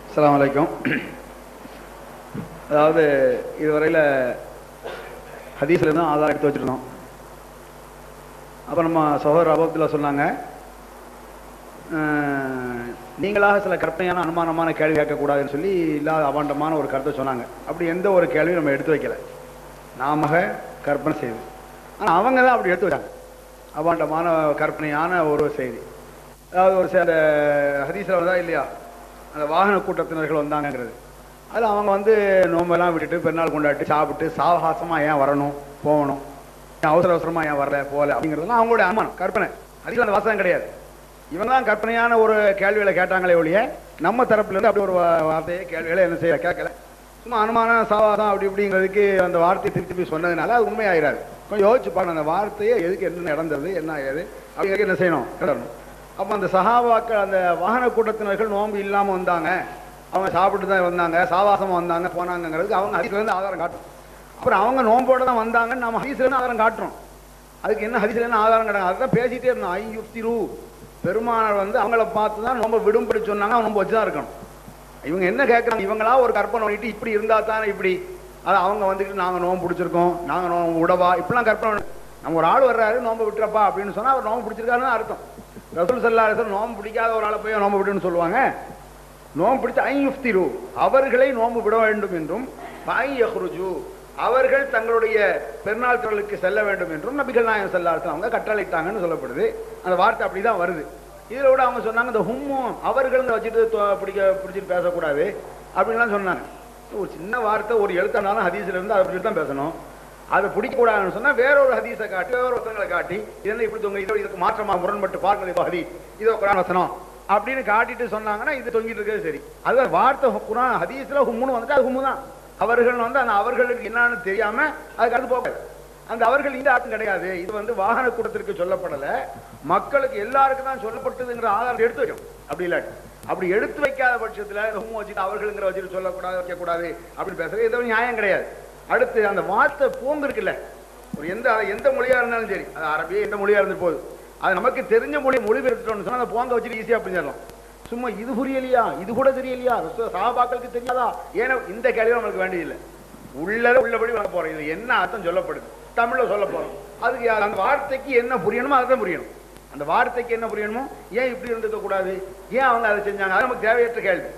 அஸ்ஸலாமு அலைக்கும். அதாவது இதுவரையில் ஹதீஸ்லேருந்து ஆதாரம் எடுத்து வச்சுருந்தோம். அப்போ நம்ம சகோதரர் அபுஅப்துல்லா சொன்னாங்க, நீங்களாக சில கற்பனையான அனுமானமான கேள்வி கேட்கக்கூடாதுன்னு சொல்லி இல்லாத அபாண்டமான ஒரு கருத்தை சொன்னாங்க. அப்படி எந்த ஒரு கேள்வியும் நம்ம எடுத்து வைக்கலை, நாம கற்பனை செய்து. ஆனால் அவங்க தான் அப்படி எடுத்து வச்சாங்க, அபாண்டமான கற்பனையான ஒரு செய்தி. அதாவது ஒரு சில ஹதீஸில் வந்தா இல்லையா, அந்த வாகன கூட்டத்தினர்கள் வந்தாங்கங்கிறது. அதில் அவங்க வந்து நோம்பெல்லாம் விட்டுட்டு பெருநாள் கொண்டாட்டி சாப்பிட்டு சாவகாசமாக ஏன் வரணும் போகணும், அவசர அவசரமாக ஏன் வரல போகல அப்படிங்கிறதுலாம் அவங்களுடைய அனுமானம், கற்பனை. அதில் அந்த வாசகம் கிடையாது. இவங்க தான் கற்பனையான ஒரு கேள்விகளை கேட்டாங்களே ஒழிய நம்ம தரப்புலேருந்து அப்படி ஒரு வார்த்தையை கேள்விகளை என்ன செய்ய கேட்கல. சும்மா அனுமானம் சாவாதம் அப்படி இப்படிங்கிறதுக்கு அந்த வார்த்தையை திருப்பி சொன்னதுனால அது உண்மையாயிராது. கொஞ்சம் யோசிச்சு பார்க்கணும், அந்த வார்த்தையை எதுக்கு என்ன நடந்தது என்ன ஆகுது அப்படிங்கிறது என்ன செய்யணும் கிடணும். அப்போ அந்த சஹாபாக்கள் அந்த வாகன கூட்டத்தினர்கள் நோன்பு இல்லாமல் வந்தாங்க, அவங்க சாப்பிட்டு தான் வந்தாங்க, சாவாசமாக வந்தாங்க போனாங்கிறதுக்கு அவங்க ஹதீஸ்லேருந்து ஆதாரம் காட்டும். அப்புறம் அவங்க நோம்போடு தான் வந்தாங்கன்னு நம்ம ஹதீஸ்லேருந்து ஆதாரம் காட்டுறோம். அதுக்கு என்ன ஹதீஸ்லேருந்து ஆதாரம் கிடையாது, அதுதான் பேசிகிட்டே இருந்தோம். ஐயுப்திரு பெருமானார் வந்து அவங்கள பார்த்து தான் நோம்ப விடும்படி சொன்னாங்க, அவங்க நோம்பு வச்சு தான் இருக்கணும். இவங்க என்ன கேட்குறாங்க, இவங்களா ஒரு கற்பனை பண்ணிட்டு இப்படி இருந்தால் தானே இப்படி, அது அவங்க வந்துட்டு நாங்கள் நோம்பு பிடிச்சிருக்கோம், நாங்கள் நோம்பு விடவா இப்படிலாம் கற்பனை. நம்ம ஒரு ஆள் வர்றாரு நோம்பு விட்டுறப்பா அப்படின்னு சொன்னால் அவர் நோம்பு பிடிச்சிருக்காருன்னு அர்த்தம். ரசூல் ஸல்லல்லாஹு அலைஹி வஸல்லம் நோம்பு பிடிக்காத ஒரு ஆளை போய் நோம்பு விடுன்னு சொல்லுவாங்க. நோம்பு பிடிச்ச ஐயுஃப்திரு அவர்களை நோம்பு விட வேண்டும் என்றும், யஹ்ருஜு அவர்கள் தங்களுடைய பெருநாள் தொழிலுக்கு செல்ல வேண்டும் என்றும் நபிகள் நாயகம் ஸல்லல்லாஹு அலைஹி வஸல்லம் அவங்க கட்டளையிட்டாங்கன்னு சொல்லப்படுது. அந்த வார்த்தை அப்படிதான் வருது. இதில் கூட அவங்க சொன்னாங்க, இந்த ஹும்மு அவர்கள் வச்சுட்டு பிடிச்சிட்டு பேசக்கூடாது அப்படின்லாம் சொன்னாங்க. ஒரு சின்ன வார்த்தை, ஒரு எழுத்தானாலும் ஹதீஸ்ல இருந்து அதை பிடிச்சி தான் பேசணும். அதை பிடிக்கக்கூடாதுன்னு சொன்னால் வேற ஒரு ஹதீஸை காட்டி வேற ஒருத்தங்களை காட்டி இதெல்லாம் இப்படி தொங்க இதுக்கு மாற்றமாக முரண்பட்டு பாருங்கள் இப்போ ஹதீஸ் இதோ குர்ஆன் வசனம் அப்படின்னு காட்டிட்டு சொன்னாங்கன்னா இது தொங்கிட்டு இருக்கிறது சரி. அது வார்த்தை குர்ஆன் ஹதீஸ்ல ஹும்முன்னு வந்துட்டு அது ஹும்மு தான். அவர்கள் வந்து அந்த அவர்களுக்கு என்னன்னு தெரியாம அதுக்கு அடுத்து போக அந்த அவர்கள் இந்த அர்த்தம் கிடையாது. இது வந்து வாகன கூட்டத்திற்கு சொல்லப்படலை, மக்களுக்கு எல்லாருக்கும் தான் சொல்லப்பட்டதுங்கிற ஆதாரம் எடுத்து வைக்கும். அப்படி இல்லாட்டி அப்படி எடுத்து வைக்காத பட்சத்தில் ஹும்மு வச்சுட்டு அவர்களுங்கிற வச்சுட்டு சொல்லக்கூடாது வைக்கக்கூடாது அப்படின்னு பேசுறது எதுவும் நியாயம் கிடையாது. அடுத்து அந்த வார்த்தை போங்கு இருக்குல்ல, ஒரு எந்த மொழியா இருந்தாலும் சரி, அது அரபியா எந்த மொழியா இருந்து போகுது, அது நமக்கு தெரிஞ்ச மொழி மொழிபெயர்த்துட்டோம்னு சொன்னால் அந்த போங்க வச்சுட்டு ஈஸியாக புரிஞ்சிடலாம். சும்மா இது புரியலையா, இது கூட தெரியலையா, சஹாபாக்களுக்கு தெரியாதா, ஏன்னா இந்த கேள்வி நம்மளுக்கு வேண்டியதில்லை. உள்ளபடி வர போறோம், இது என்ன அர்த்தம் சொல்லப்படுது தமிழ்ல சொல்ல போறோம், அதுக்கு அந்த வார்த்தைக்கு என்ன புரியணுமோ அதுதான் புரியணும். அந்த வார்த்தைக்கு என்ன புரியணுமோ, ஏன் இப்படி இருந்துக்க கூடாது, ஏன் அவங்க அதை செஞ்சாங்க, அது நமக்கு தேவையற்ற கேள்வி.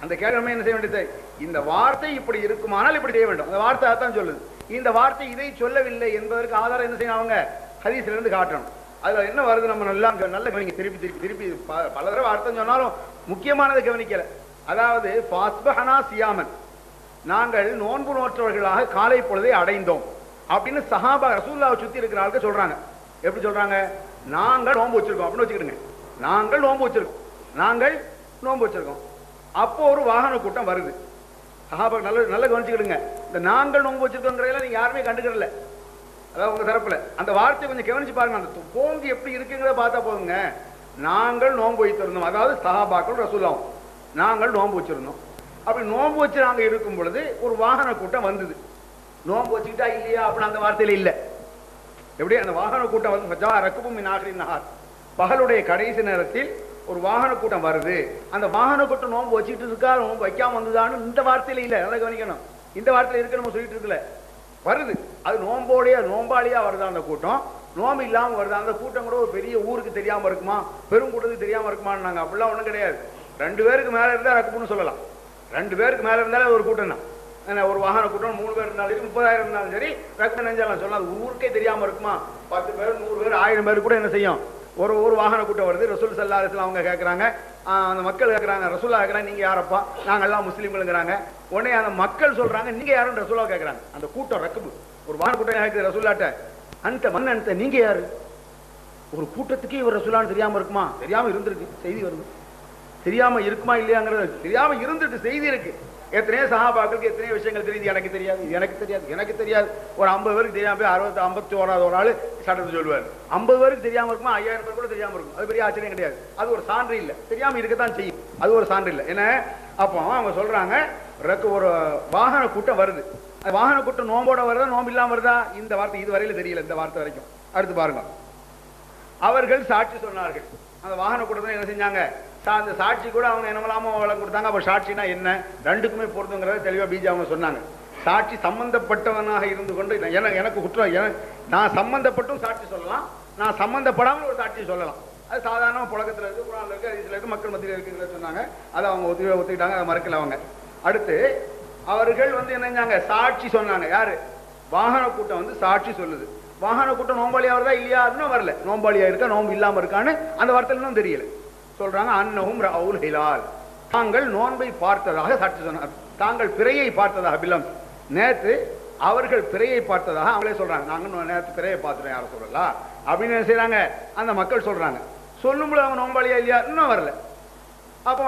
அந்த கேள்வி நம்ம என்ன செய்ய வேண்டியது, இந்த வார்த்தை இப்படி இருக்குமானால் இப்படி செய்ய வேண்டும், அந்த வார்த்தை அதான் சொல்லுது. இந்த வார்த்தை இதை சொல்லவில்லை என்பதற்கு ஆதாரம் என்ன செய்யணும், அவங்க ஹதீஸ்ல இருந்து காட்டணும். அதுல என்ன வருது நம்ம நல்லா கவனிக்க, திருப்பி பல தடவை அர்த்தம் சொன்னாலும் முக்கியமானதை கவனிக்கல. அதாவது ஃபாஸ்பஹனா சியாமன் நாங்கள் நோன்பு நோற்றவர்களாக காலை பொழுதை அடைந்தோம் அப்படின்னு சஹாபா ரசூலுல்லாஹ் சுத்தி இருக்கிற ஆளுக்கு சொல்றாங்க. எப்படி சொல்றாங்க, நாங்கள் நோன்பு வச்சிருக்கோம் அப்படின்னு வச்சுக்கிடுங்க, நாங்கள் நோன்பு வச்சிருக்கோம். அப்போ ஒரு வாகன கூட்டம் வருது. சஹாபா நல்ல கவனிச்சுக்கிடுங்க, இந்த நாங்கள் நோன்பு வச்சிருக்கோங்கிறதெல்லாம் நீங்க யாருமே கண்டுக்கிறல. அதாவது உங்க தரப்புல அந்த வார்த்தை கொஞ்சம் கவனிச்சு பாருங்க, அந்த போங்கி எப்படி இருக்குங்கிறத பார்த்தா போதுங்க. நாங்கள் நோன்பு வைத்திருந்தோம், அதாவது சஹாபாக்கள் ரசூலுல்லாஹ் நாங்கள் நோன்பு வச்சிருந்தோம். அப்படி நோன்பு வச்சு நாங்க இருக்கும் பொழுது ஒரு வாகன கூட்டம் வந்தது. நோன்பு வச்சுக்கிட்டா இல்லையா அப்படின்னு அந்த வார்த்தையில இல்லை. எப்படி அந்த வாகன கூட்டம் வந்து பகலுடைய கடைசி நேரத்தில் ஒரு வாகன கூட்டம் வருது, அந்த வாகன கூட்டம் நோன்பு வச்சுட்டு இருக்கா நோன்பு வைக்காம வந்ததான்னு இந்த வார்த்தையில இல்லை. நல்லா கவனிக்கணும், இந்த வார்த்தையில இருக்கு நம்ம சொல்லிட்டு இருக்கல, வருது. அது நோம்பாளியா வருதா அந்த கூட்டம், நோம்பு இல்லாம வருதா அந்த கூட்டம் கூட ஒரு பெரிய ஊருக்கு தெரியாம இருக்குமா, பெருங்கூட்டத்துக்கு தெரியாம இருக்குமான்னு நாங்க அப்படிலாம் ஒண்ணும் கிடையாது. 2 பேருக்கு மேல இருந்தா ரக்குன்னு சொல்லலாம், 2 பேருக்கு மேல இருந்தாலே ஒரு கூட்டம் தான். ஒரு வாகன கூட்டம் 3 பேர் இருந்தாலும் சரி 30,000 இருந்தாலும் சரி ரக்கு நெஞ்சலாம் சொல்லலாம். அது ஊருக்கே தெரியாம இருக்குமா, 10 பேர் 100 பேர் 1000 பேர் கூட என்ன செய்யும், ஒரு வாகன கூட்டம் வருது. ரசூல் ஸல்லல்லாஹு அலைஹி வஸல்லம் அவங்க கேட்கறாங்க, அந்த மக்கள் கேட்கறாங்க, ரசூலுல்லாஹ் கேட்கறாங்க, நீங்க யாரப்பா, நாங்க எல்லாம் முஸ்லீம்களுங்கிறாங்க. உடனே அந்த மக்கள் சொல்றாங்க, நீங்க யாரும் ரசூலுல்லாஹ் கேட்கறாங்க. அந்த கூட்டம் ரக்குபு ஒரு வாகன கூட்டம் கேட்குது ரசூலுல்லாஹ்ட்ட, அந்த மன்னன் நீங்க யாரு, ஒரு கூட்டத்துக்கே இவர் ரசூலுல்லாஹ்னு தெரியாம இருக்குமா, தெரியாம இருந்திருக்கு, செய்தி வருது. தெரியாம இருக்குமா இல்லையாங்கிறது தெரியாம இருந்துட்டு செய்தி இருக்கு. எத்தனையோ சஹாபாக்களுக்கு எத்தனையோ விஷயங்கள் தெரியுது, எனக்கு தெரியாது. ஒரு 50 பேருக்கு தெரியாம போய் 51வது ஒரு ஆள் சட்டத்தை சொல்லுவார். 50 பேருக்கு தெரியாம இருக்குமா, 5000 பேர் கூட தெரியாம இருக்கும், அது பெரிய ஆச்சரியம் கிடையாது. அது ஒரு சான்று இல்லை, தெரியாம இருக்கத்தான் செய்யும், அது ஒரு சான்று இல்லை. என்ன அப்போ அவங்க சொல்றாங்க, ஒரு வாகன கூட்டம் வருது, அந்த வாகன கூட்டம் நோம்போட வருதா நோம்பு இல்லாம வருதா, இந்த வார்த்தை இதுவரையில தெரியல, இந்த வார்த்தை வரைக்கும். அடுத்து பாருங்க, அவர்கள் சாட்சி சொன்னார்கள். அந்த வாகன கூட்டத்தில் என்ன செஞ்சாங்க, அந்த சாட்சி கூட அவங்க என்னமலாமோ வளம் கொடுத்தாங்க. அப்போ சாட்சினா என்ன, ரெண்டுக்குமே பொருந்துங்கிறத தெளிவாக பிஜே அவங்க சொன்னாங்க. சாட்சி சம்பந்தப்பட்டவனாக இருந்து கொண்டு எனக்கு குற்றம், நான் சம்பந்தப்பட்டும் சாட்சி சொல்லலாம், நான் சம்பந்தப்படாமல் ஒரு சாட்சி சொல்லலாம். அது சாதாரண புழக்கத்தில் இருக்குது, குரான்ல இருக்குது, ஹதீஸ்ல இருக்குது, மக்கள் மத்தியில் இருக்குங்கிற சொன்னாங்க. அதை அவங்க ஒத்துக்கிட்டாங்க, அதை மறுக்கல அவங்க. அடுத்து அவர்கள் வந்து என்ன செஞ்சாங்க, சாட்சி சொன்னாங்க. யாரு, வாகன கூட்டம் வந்து சாட்சி சொல்லுது. வாகன கூட்டம் நோம்பாளியா வருதா இல்லையா, இன்னும் வரல. நோம்பாளியா இருக்கா நோம்பு இல்லாம இருக்கான்னு அந்த வார்த்தையில இன்னும் தெரியல. சொல்றாங்க அன்னஹும் ரஅவுல் ஹிலால், தாங்கள் நோன்பை பார்த்ததாக சாட்சி சொன்னார். தாங்கள் பிறையை பார்த்ததாக பிலம், நேற்று அவர்கள் பிறையை பார்த்ததாக அவங்களே சொல்றாங்க. நாங்க நேற்று பிறையை பார்த்துட்டோம், யாரும் சொல்லலாம் அப்படின்னு என்ன செய்யறாங்க, அந்த மக்கள் சொல்றாங்க. சொல்லும்போது அவங்க நோம்பாளியா இல்லையா இன்னும் வரல. அப்போ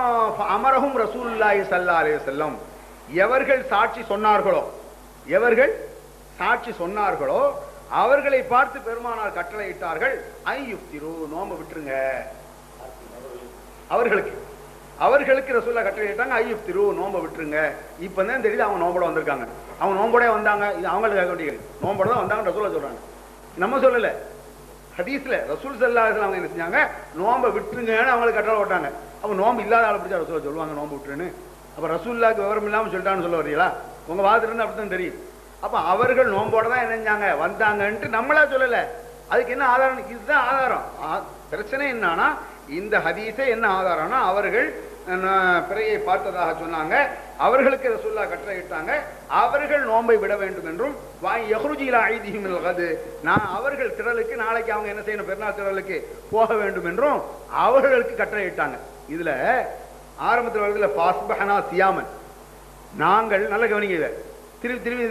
அமரஹும் ரசூலுல்லாஹி ஸல்லல்லாஹு அலைஹி வஸல்லம், எவர்கள் சாட்சி சொன்னார்களோ, எவர்கள் சாட்சி சொன்னார்களோ அவர்களை பார்த்து பெருமானார் கட்டளையிட்டார்கள், ஐயுஃப்திரு, நோம்பு விட்டுருங்க. அவர்களுக்கு ரசூலுல்லாஹ் கட்டளையிட்டாங்க, ஐயுஃப்திரு, நோம்பு விட்டுருங்க. இப்பதான் தெரியுது அவங்க நோம்போட வந்திருக்காங்க. அவங்க நோம்போட வந்தாங்க, இது அவங்களுக்கு கேட்க வேண்டியது. நோம்போட தான் வந்தாங்க ரசூலுல்லாஹ் சொல்றாங்க, நம்ம சொல்லல. ஹதீஸ்ல ரசூல் ஸல்லல்லாஹு அலைஹி வஸல்லம் என்ன செஞ்சாங்க, நோம்பை விட்டுருங்கன்னு அவங்களுக்கு கட்டளை போட்டாங்க. அப்ப நோம்பு இல்லாத ஆளை பிடிச்சா ரசூலுல்லாஹ் சொல்லுவாங்க நோம்பு விட்டுருன்னு? அப்ப ரசூலுல்லாஹ்க்கு விவரம் இல்லாமல் சொல்லிட்டான்னு சொல்ல வரீங்களா? உங்க வாதத்துல இருந்து அப்படித்தான் தெரியும். அப்ப அவர்கள் நோம்போட தான் என்ன வந்தாங்கன்ட்டு நம்மளா சொல்லல. அதுக்கு என்ன ஆதாரம், இதுதான் ஆதாரம். பிரச்சனை என்னன்னா, இந்த ஹதீஸே என்ன ஆதாரம்னா, அவர்கள் பிறையை பார்த்ததாக சொன்னாங்க, அவர்களுக்கு ரசூலுல்லாஹ் கட்டளையிட்டாங்க, அவர்கள் நோன்பை விட வேண்டும் என்றும், நான் அவர்கள் திரளுக்கு நாளைக்கு அவங்க என்ன செய்யணும், பெருநாள் திரளுக்கு போக வேண்டும் என்றும் அவர்களுக்கு கட்டளையிட்டாங்க. இதுல ஆரம்பத்தில் வருதுல பாஸ்பஹனா சியாமன், நாங்கள் நல்ல கவனிங்க, திரும்பி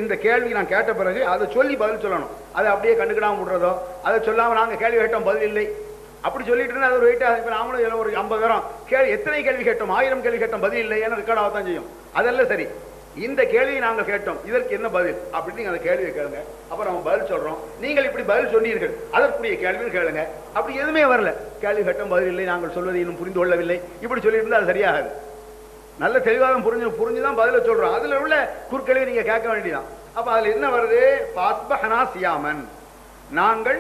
இந்த கேள்வி நான் கேட்ட பிறகு அதை சொல்லி பதில் சொல்லணும். அதை அப்படியே கண்டுக்கிடாம விடுறதோ, அதை சொல்லாம நாங்க கேள்வி கேட்டோம் பதில் இல்லை அப்படி சொல்லிட்டு இருந்தா அது ஒரு வெயிட்டா. இப்ப நாமளும் ஒரு 50 தரம் எத்தனை கேள்வி கேட்டோம், 1000 கேள்வி கேட்டோம், பதில் இல்லை, ஏன்னா ரெக்கார்ட் ஆகத்தான் செய்யும். அதெல்லாம் சரி, இந்த கேள்வியை நாங்கள் கேட்டோம், இதற்கு என்ன பதில் அப்படின்னு நீங்க அந்த கேள்வியை கேளுங்க. அப்புறம் நம்ம பதில் சொல்றோம், நீங்கள் இப்படி பதில் சொன்னீர்கள், அதற்குரிய கேள்வியும் கேளுங்க. அப்படி எதுவுமே வரல, கேள்வி கேட்டோம் பதில் இல்லை, நாங்கள் சொல்வதை இன்னும் புரிந்து கொள்ளவில்லை, இப்படி சொல்லியிருந்தா அது சரியாகாது. நல்ல தெளிவாக புரிஞ்சுதான் பதில சொல்றோம். அதுல உள்ள குறுக்கேள்வி நீங்க கேட்க வேண்டியதான். அப்ப அதுல என்ன வருது, பாஸ்பஹனா சியாமன், நாங்கள்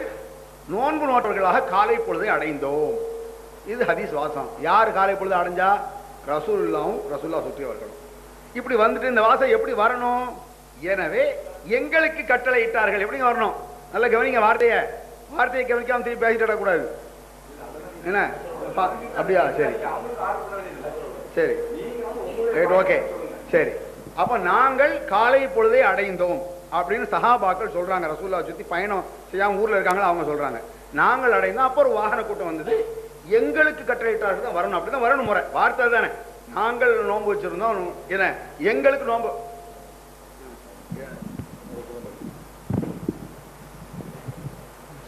நோன்பு நோட்டவர்களாக காலை பொழுதை அடைந்தோம். இது ஹதீஸ் வாசம். யார் காலை பொழுது அடைஞ்சா, ரசூலுல்லாஹும் ரசூலுல்லாஹ் சுற்றியவர்களும். இப்படி வந்துட்டு இந்த வாசம் எப்படி வரணும், எனவே எங்களுக்கு கட்டளை இட்டார்கள். எப்படி வரணும், நல்ல கவனிங்க, வார்த்தையை கவனிக்காம திருப்பி பேசிட்டு கூடாது. என்ன அப்படியா, சரி சரி ஓகே சரி. அப்ப நாங்கள் காலை பொழுதை அடைந்தோம் அப்படின்னு சஹாபாக்கள் சொல்றாங்க. ரசூலுல்லாஹ் சுத்தி பயணம் செய்யாம ஊர்ல இருக்காங்களா அவங்க சொல்றாங்க, நாங்கள் அடைந்தோம். அப்போ ஒரு வாகன கூட்டம் வந்தது, எங்களுக்கு கட்டளையிட்டார்கள் தான் வரணும், அப்படிதான் வரணும் முறை, வார்த்தை தானே. நாங்கள் நோன்பு வச்சிருந்தோம், என்ன எங்களுக்கு நோன்பு.